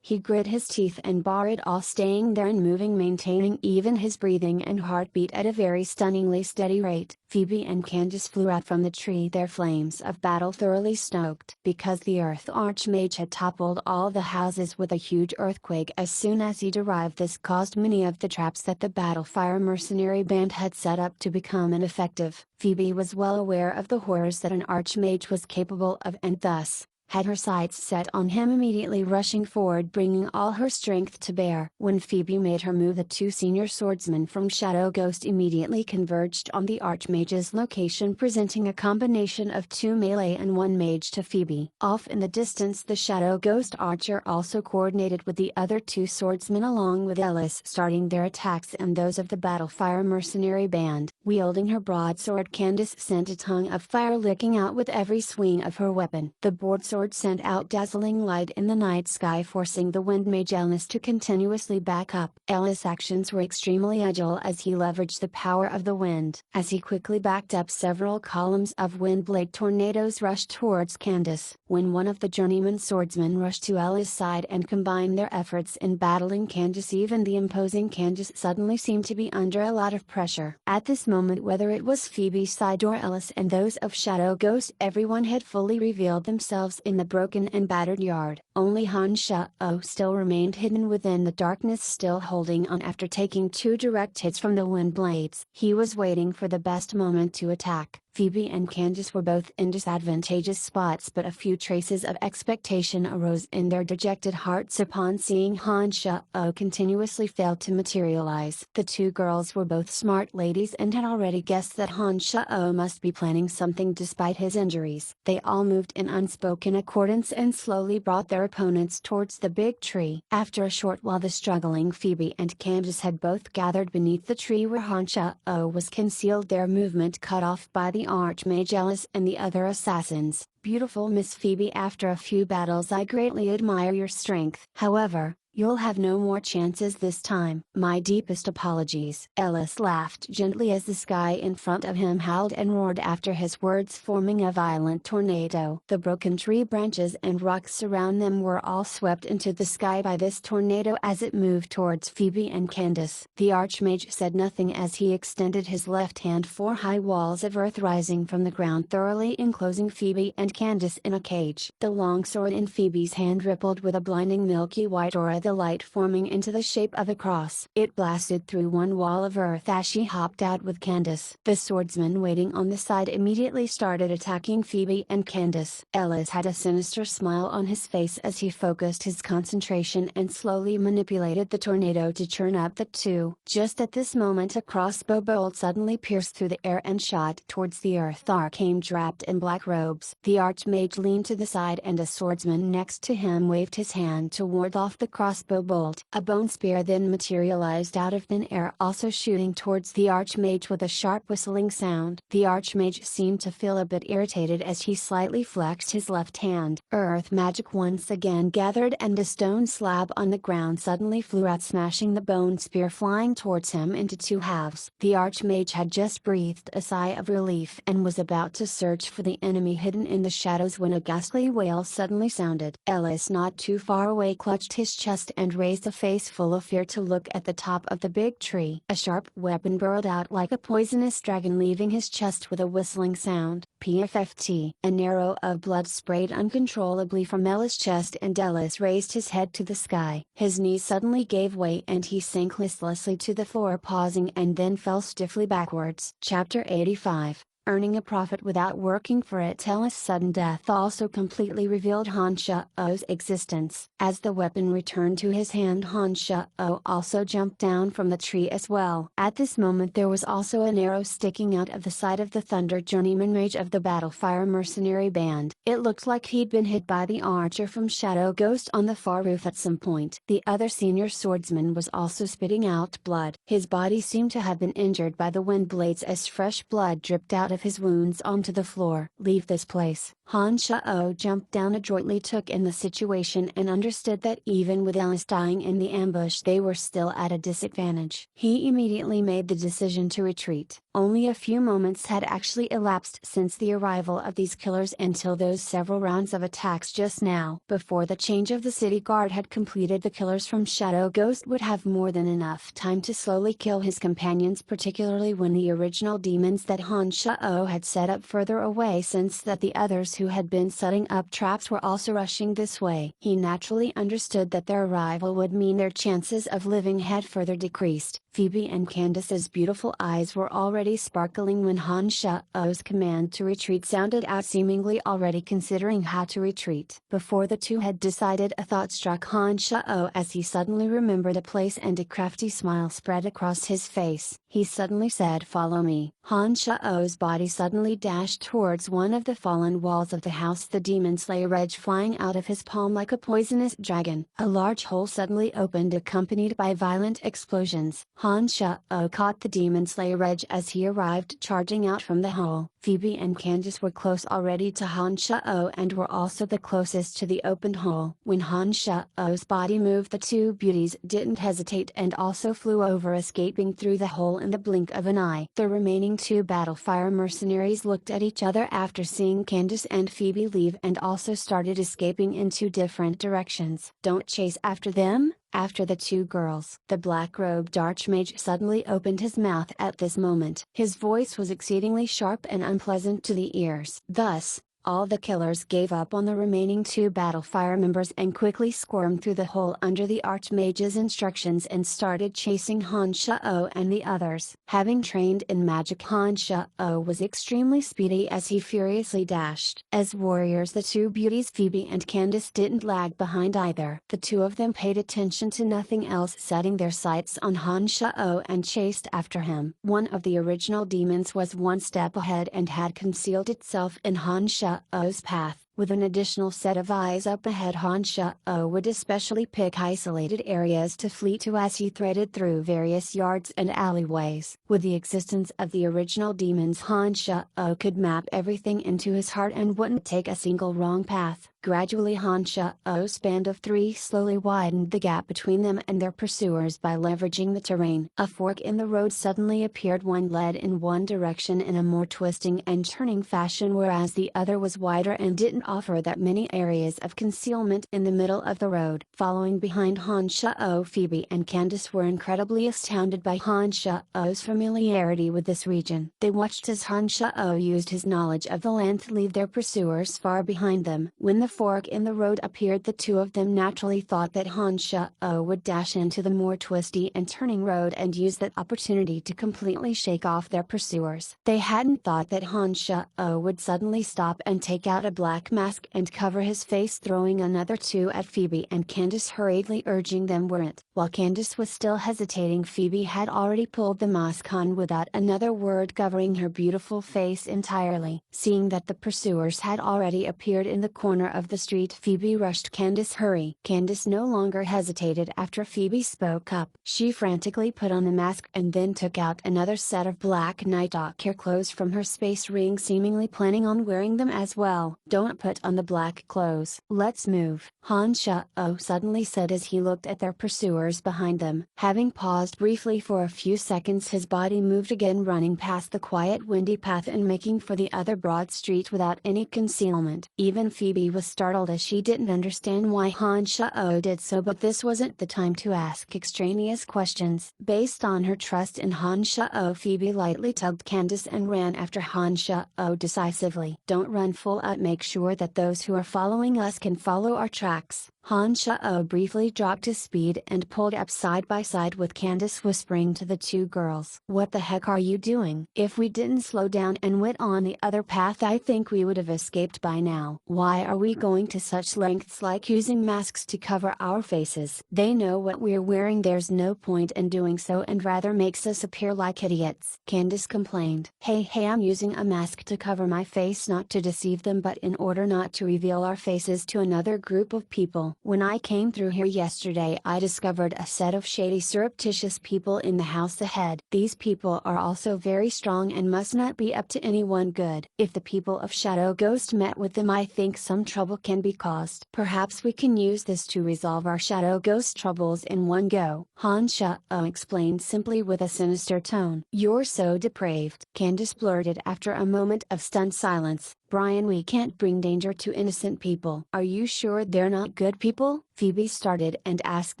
he grit his teeth and bore it all, staying there and moving, maintaining even his breathing and heartbeat at a very stunningly steady rate. Phoebe and Candace flew out from the tree, their flames of battle thoroughly stoked. Because the earth archmage had toppled all the houses with a huge earthquake as soon as he arrived, this caused many of the traps that the battlefire mercenary band had set up to become ineffective. Phoebe was well aware of the horrors that an archmage was capable of, and thus, had her sights set on him, immediately rushing forward, bringing all her strength to bear. When Phoebe made her move, the two senior swordsmen from Shadow Ghost immediately converged on the Archmage's location, presenting a combination of two melee and one mage to Phoebe. Off in the distance, the Shadow Ghost archer also coordinated with the other two swordsmen, along with Ellis, starting their attacks and those of the Battlefire mercenary band. Wielding her broadsword, Candace sent a tongue of fire licking out with every swing of her weapon. The broadsword sent out dazzling light in the night sky, forcing the wind mage Ellis to continuously back up. Ellis' actions were extremely agile as he leveraged the power of the wind. As he quickly backed up, several columns of windblade tornadoes rushed towards Candace. When one of the journeyman swordsmen rushed to Ellis' side and combined their efforts in battling Candace, even the imposing Candace suddenly seemed to be under a lot of pressure. At this moment, whether it was Phoebe's side or Ellis and those of Shadow Ghost, everyone had fully revealed themselves in the broken and battered yard. Only Han Shao still remained hidden within the darkness, still holding on after taking two direct hits from the wind blades. He was waiting for the best moment to attack. Phoebe and Candace were both in disadvantageous spots, but a few traces of expectation arose in their dejected hearts upon seeing Han Shao continuously fail to materialize. The two girls were both smart ladies and had already guessed that Han Shao must be planning something despite his injuries. They all moved in unspoken accordance and slowly brought their opponents towards the big tree. After a short while, the struggling Phoebe and Candace had both gathered beneath the tree where Han Shao was concealed, their movement cut off by the Archmage Ellis and the other assassins. Beautiful Miss Phoebe, after a few battles I greatly admire your strength. However, you'll have no more chances this time. My deepest apologies. Ellis laughed gently as the sky in front of him howled and roared after his words, forming a violent tornado. The broken tree branches and rocks around them were all swept into the sky by this tornado as it moved towards Phoebe and Candace. The Archmage said nothing as he extended his left hand, four high walls of earth rising from the ground, thoroughly enclosing Phoebe and Candace in a cage. The long sword in Phoebe's hand rippled with a blinding milky white aura, the light forming into the shape of a cross. It blasted through one wall of earth as she hopped out with Candace. The swordsman waiting on the side immediately started attacking Phoebe and Candace. Ellis had a sinister smile on his face as he focused his concentration and slowly manipulated the tornado to churn up the two. Just at this moment, a crossbow bolt suddenly pierced through the air and shot towards the earth. Archmage wrapped in black robes. The Archmage leaned to the side and a swordsman next to him waved his hand to ward off the crossbow bolt. A bone spear then materialized out of thin air, also shooting towards the Archmage with a sharp whistling sound. The Archmage seemed to feel a bit irritated as he slightly flexed his left hand. Earth magic once again gathered and a stone slab on the ground suddenly flew out, smashing the bone spear flying towards him into two halves. The Archmage had just breathed a sigh of relief and was about to search for the enemy hidden in the shadows when a ghastly wail suddenly sounded. Ellis, not too far away, clutched his chest and raised a face full of fear to look at the top of the big tree. A sharp weapon burrowed out like a poisonous dragon, leaving his chest with a whistling sound. PFFT. An arrow of blood sprayed uncontrollably from Ellis' chest and Ellis raised his head to the sky. His knees suddenly gave way and he sank listlessly to the floor, pausing and then fell stiffly backwards. Chapter 85. Earning a profit without working for it. Ellis' sudden death also completely revealed Han Shao's existence. As the weapon returned to his hand, Han Shao also jumped down from the tree as well. At this moment there was also an arrow sticking out of the side of the Thunder Journeyman Mage of the Battlefire mercenary band. It looked like he'd been hit by the archer from Shadow Ghost on the far roof at some point. The other senior swordsman was also spitting out blood. His body seemed to have been injured by the wind blades as fresh blood dripped out of his wounds onto the floor. Leave this place. Han Shao jumped down adroitly, took in the situation and understood that even with Ellis dying in the ambush they were still at a disadvantage. He immediately made the decision to retreat. Only a few moments had actually elapsed since the arrival of these killers until those several rounds of attacks just now. Before the change of the city guard had completed, the killers from Shadow Ghost would have more than enough time to slowly kill his companions, particularly when the original demons that Han Shao had set up further away sensed that the others who had been setting up traps were also rushing this way. He naturally understood that their arrival would mean their chances of living had further decreased. Phoebe and Candace's beautiful eyes were already sparkling when Han Shao-Oh's command to retreat sounded out, seemingly already considering how to retreat. Before the two had decided, a thought struck Han Shao as he suddenly remembered a place, and a crafty smile spread across his face. He suddenly said, "Follow me." Han Shao-Oh's body suddenly dashed towards one of the fallen walls of the house, the demon slayer edge flying out of his palm like a poisonous dragon. A large hole suddenly opened, accompanied by violent explosions. Han Shao caught the demon slayer edge as he arrived charging out from the hole. Phoebe and Candace were close already to Han Shao and were also the closest to the opened hole. When Han Shao's body moved, the two beauties didn't hesitate and also flew over, escaping through the hole in the blink of an eye. The remaining two Battlefire mercenaries looked at each other after seeing Candace and Phoebe leave and also started escaping in two different directions. "Don't chase after them, after the two girls." The black-robed archmage suddenly opened his mouth at this moment. His voice was exceedingly sharp and unpleasant to the ears. Thus, all the killers gave up on the remaining two Battlefire members and quickly squirmed through the hole under the Archmage's instructions and started chasing Han Shao and the others. Having trained in magic, Han Shao was extremely speedy as he furiously dashed. As warriors, the two beauties Phoebe and Candace didn't lag behind either. The two of them paid attention to nothing else, setting their sights on Han Shao and chased after him. One of the original demons was one step ahead and had concealed itself in Han Shao's path. With an additional set of eyes up ahead, Han Shao would especially pick isolated areas to flee to as he threaded through various yards and alleyways. With the existence of the original demons, Han Shao could map everything into his heart and wouldn't take a single wrong path. Gradually, Han Shao's band of three slowly widened the gap between them and their pursuers by leveraging the terrain. A fork in the road suddenly appeared. One led in one direction in a more twisting and turning fashion, whereas the other was wider and didn't offer that many areas of concealment in the middle of the road. Following behind Han Shao, Phoebe and Candace were incredibly astounded by Han Shao's familiarity with this region. They watched as Han Shao used his knowledge of the land to leave their pursuers far behind them. When the fork in the road appeared, the two of them naturally thought that Han Shao would dash into the more twisty and turning road and use that opportunity to completely shake off their pursuers. They hadn't thought that Han Shao would suddenly stop and take out a black mask and cover his face, throwing another two at Phoebe and Candace, hurriedly urging them wear it. While Candace was still hesitating, Phoebe had already pulled the mask on without another word, covering her beautiful face entirely. Seeing that the pursuers had already appeared in the corner of the street, Phoebe rushed Candace. "Hurry!" Candace no longer hesitated after Phoebe spoke up. She frantically put on the mask and then took out another set of black night care clothes from her space ring, seemingly planning on wearing them as well. "Don't put on the black clothes. Let's move," Han Shao suddenly said as he looked at their pursuers behind them. Having paused briefly for a few seconds, his body moved again, running past the quiet windy path and making for the other broad street without any concealment. Even Phoebe was startled as she didn't understand why Han Shao did so, but this wasn't the time to ask extraneous questions. Based on her trust in Han Shao, Phoebe lightly tugged Candace and ran after Han Shao decisively. "Don't run full out, make sure that those who are following us can follow our tracks." Han Shao briefly dropped his speed and pulled up side by side with Candace, whispering to the two girls, "What the heck are you doing? If we didn't slow down and went on the other path, I think we would have escaped by now. Why are we going to such lengths like using masks to cover our faces? They know what we're wearing. There's no point in doing so and rather makes us appear like idiots." Candace complained. Hey, I'm using a mask to cover my face, not to deceive them, but in order not to reveal our faces to another group of people. When I came through here yesterday, I discovered a set of shady, surreptitious people in the house ahead. These people are also very strong and must not be up to anyone good. If the people of Shadow Ghost met with them, I think some trouble can be caused. Perhaps we can use this to resolve our Shadow Ghost troubles in one go. Han Shao explained simply with a sinister tone. "You're so depraved," Candace blurted after a moment of stunned silence. "Brian, we can't bring danger to innocent people." "Are you sure they're not good people?" Phoebe started and asked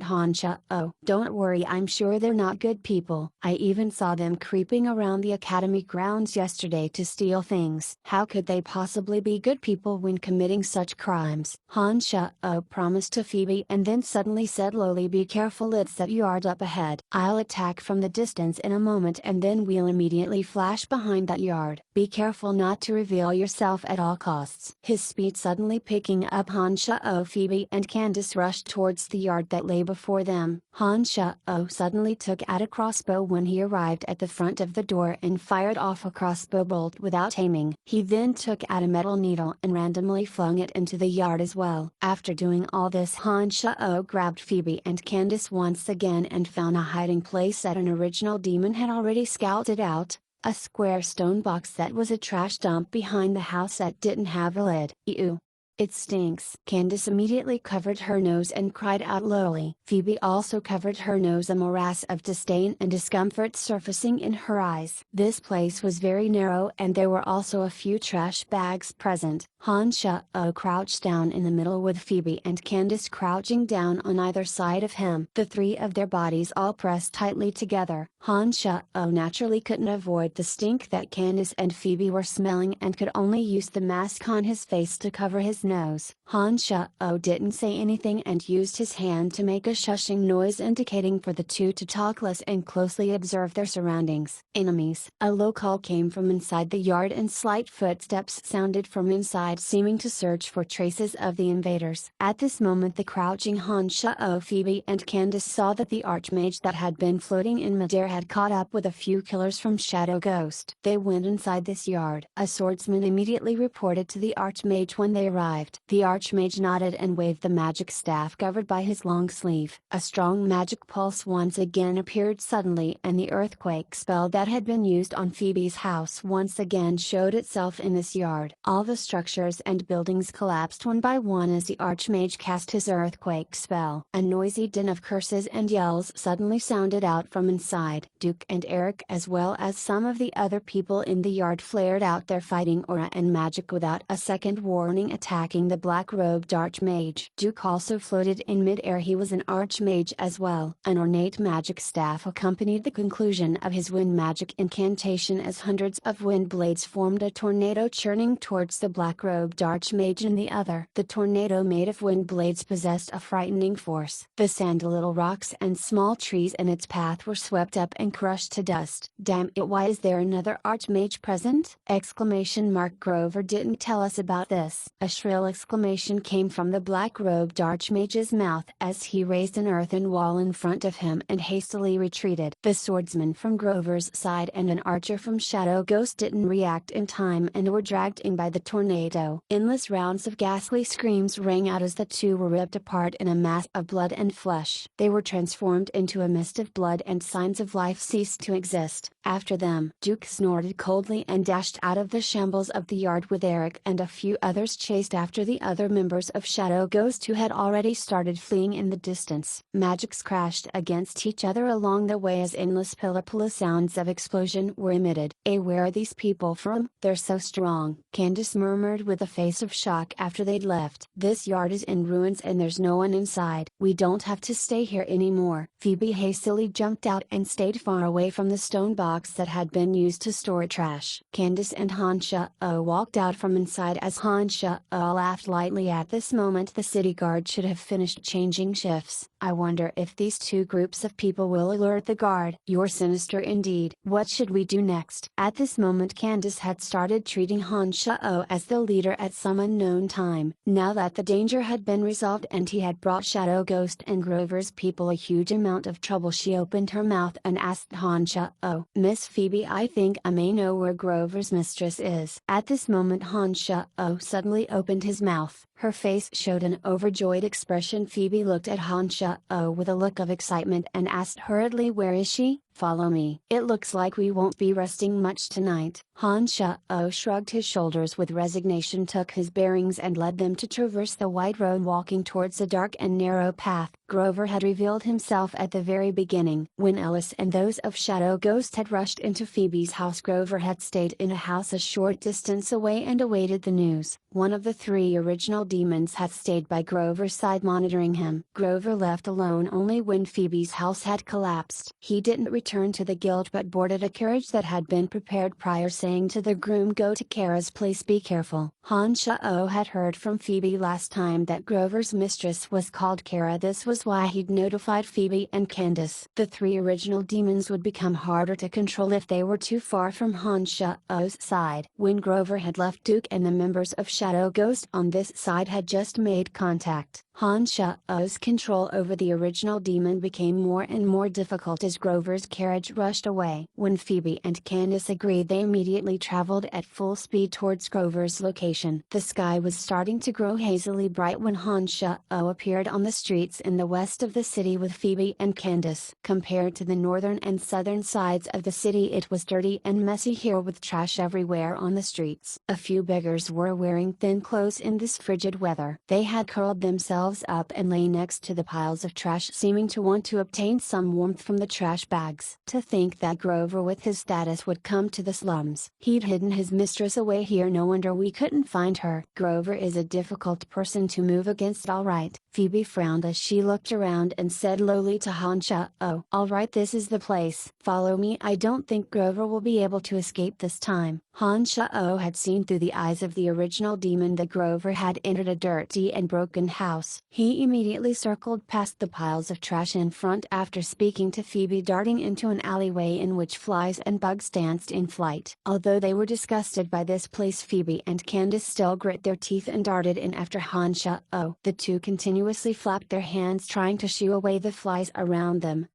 Hansha, "Oh, don't worry, I'm sure they're not good people. I even saw them creeping around the academy grounds yesterday to steal things. How could they possibly be good people when committing such crimes?" Hansha promised to Phoebe and then suddenly said lowly, "Be careful, it's that yard up ahead. I'll attack from the distance in a moment and then we'll immediately flash behind that yard. Be careful not to reveal yourself at all costs." His speed suddenly picking up, Hansha, Phoebe and Candace rushed towards the yard that lay before them. Hansha suddenly took out a crossbow when he arrived at the front of the door and fired off a crossbow bolt without aiming. He then took out a metal needle and randomly flung it into the yard as well. After doing all this, Hansha grabbed Phoebe and Candace once again and found a hiding place that an original demon had already scouted out. A square stone box that was a trash dump behind the house that didn't have a lid. "Ew. It stinks." Candace immediately covered her nose and cried out lowly. Phoebe also covered her nose, a morass of disdain and discomfort surfacing in her eyes. This place was very narrow and there were also a few trash bags present. Hansha crouched down in the middle with Phoebe and Candace crouching down on either side of him. The three of their bodies all pressed tightly together. Hansha naturally couldn't avoid the stink that Candace and Phoebe were smelling and could only use the mask on his face to cover his nose. Hansha didn't say anything and used his hand to make a shushing noise indicating for the two to talk less and closely observe their surroundings. Enemies. A low call came from inside the yard and slight footsteps sounded from inside, seeming to search for traces of the invaders. At this moment the crouching Hansha, Phoebe and Candace saw that the archmage that had been floating in midair had caught up with a few killers from Shadow Ghost. They went inside this yard. A swordsman immediately reported to the archmage when they arrived. The archmage nodded and waved the magic staff covered by his long sleeve. A strong magic pulse once again appeared suddenly and the earthquake spell that had been used on Phoebe's house once again showed itself in this yard. All the structures and buildings collapsed one by one as the archmage cast his earthquake spell. A noisy din of curses and yells suddenly sounded out from inside. Duke and Eric as well as some of the other people in the yard flared out their fighting aura and magic without a second warning, attacking the black-robed archmage. Duke also floated in mid-air. He was an archmage as well. An ornate magic staff accompanied the conclusion of his wind magic incantation as hundreds of wind blades formed a tornado churning towards the black-robed archmage and the other. The tornado made of wind blades possessed a frightening force. The sand, little rocks and small trees in its path were swept up and crushed to dust. "Damn it, why is there another archmage present?" Exclamation mark. "Grover didn't tell us about this." A shrill exclamation came from the black-robed archmage's mouth as he raised an earthen wall in front of him and hastily retreated. The swordsman from Grover's side and an archer from Shadow Ghost didn't react in time and were dragged in by the tornado. Endless rounds of ghastly screams rang out as the two were ripped apart in a mass of blood and flesh. They were transformed into a mist of blood and signs of life ceased to exist. After them, Duke snorted coldly and dashed out of the shambles of the yard with Eric and a few others chased after the other members of Shadow Ghost who had already started fleeing in the distance. Magics crashed against each other along the way as endless pilla sounds of explosion were emitted. Where are these people from? They're so strong," Candace murmured with a face of shock after they'd left. "This yard is in ruins and there's no one inside. We don't have to stay here anymore." Phoebe hastily jumped out and stayed far away from the stone box that had been used to store trash. Candace and Hansha walked out from inside as Hansha laughed lightly. At this moment the city guard should have finished changing shifts. "I wonder if these two groups of people will alert the guard." "You're sinister indeed. What should we do next?" At this moment Candace had started treating Hansha as the leader at some unknown time. Now that the danger had been resolved and he had brought Shadow Ghost and Grover's people a huge amount of trouble, she opened her mouth and asked Hansha, "Miss Phoebe, I think I may know where Grover's mistress is." At this moment Hansha suddenly opened his mouth. Her face showed an overjoyed expression. Phoebe looked at Hansha with a look of excitement and asked hurriedly, "Where is she?" follow me. It looks like we won't be resting much tonight. Han Shao shrugged his shoulders with resignation, took his bearings and led them to traverse the wide road, walking towards a dark and narrow path. Grover had revealed himself at the very beginning. When Ellis and those of Shadow Ghost had rushed into Phoebe's house, Grover had stayed in a house a short distance away and awaited the news. One of the three original demons had stayed by Grover's side, monitoring him. Grover left alone only when Phoebe's house had collapsed. He didn't return to the guild but boarded a carriage that had been prepared prior, saying to the groom, "Go to Kara's place, be careful." Han Shao had heard from Phoebe last time that Grover's mistress was called Kara. This was why he'd notified Phoebe and Candace. The three original demons would become harder to control if they were too far from Han Shao's side. When Grover had left, Duke and the members of Shadow Ghost on this side had just made contact. Han Shao's control over the original demon became more and more difficult as Grover's carriage rushed away. When Phoebe and Candace agreed, they immediately traveled at full speed towards Grover's location. The sky was starting to grow hazily bright when Han Shao appeared on the streets in the west of the city with Phoebe and Candace. Compared to the northern and southern sides of the city, it was dirty and messy here, with trash everywhere on the streets. A few beggars were wearing thin clothes in this frigid weather. They had curled themselves up and lay next to the piles of trash, seeming to want to obtain some warmth from the trash bags. To think that Grover with his status would come to the slums. He'd hidden his mistress away here, no wonder we couldn't find her. Grover is a difficult person to move against. All right. Phoebe frowned as she looked around and said lowly to Han Shao, "All right, this is the place. Follow me. I don't think Grover will be able to escape this time." Han Shao had seen through the eyes of the original demon that Grover had entered a dirty and broken house. He immediately circled past the piles of trash in front after speaking to Phoebe, darting into an alleyway in which flies and bugs danced in flight. Although they were disgusted by this place, Phoebe and Candace still grit their teeth and darted in after Han Shao. The two continuously flapped their hands, trying to shoo away the flies around them.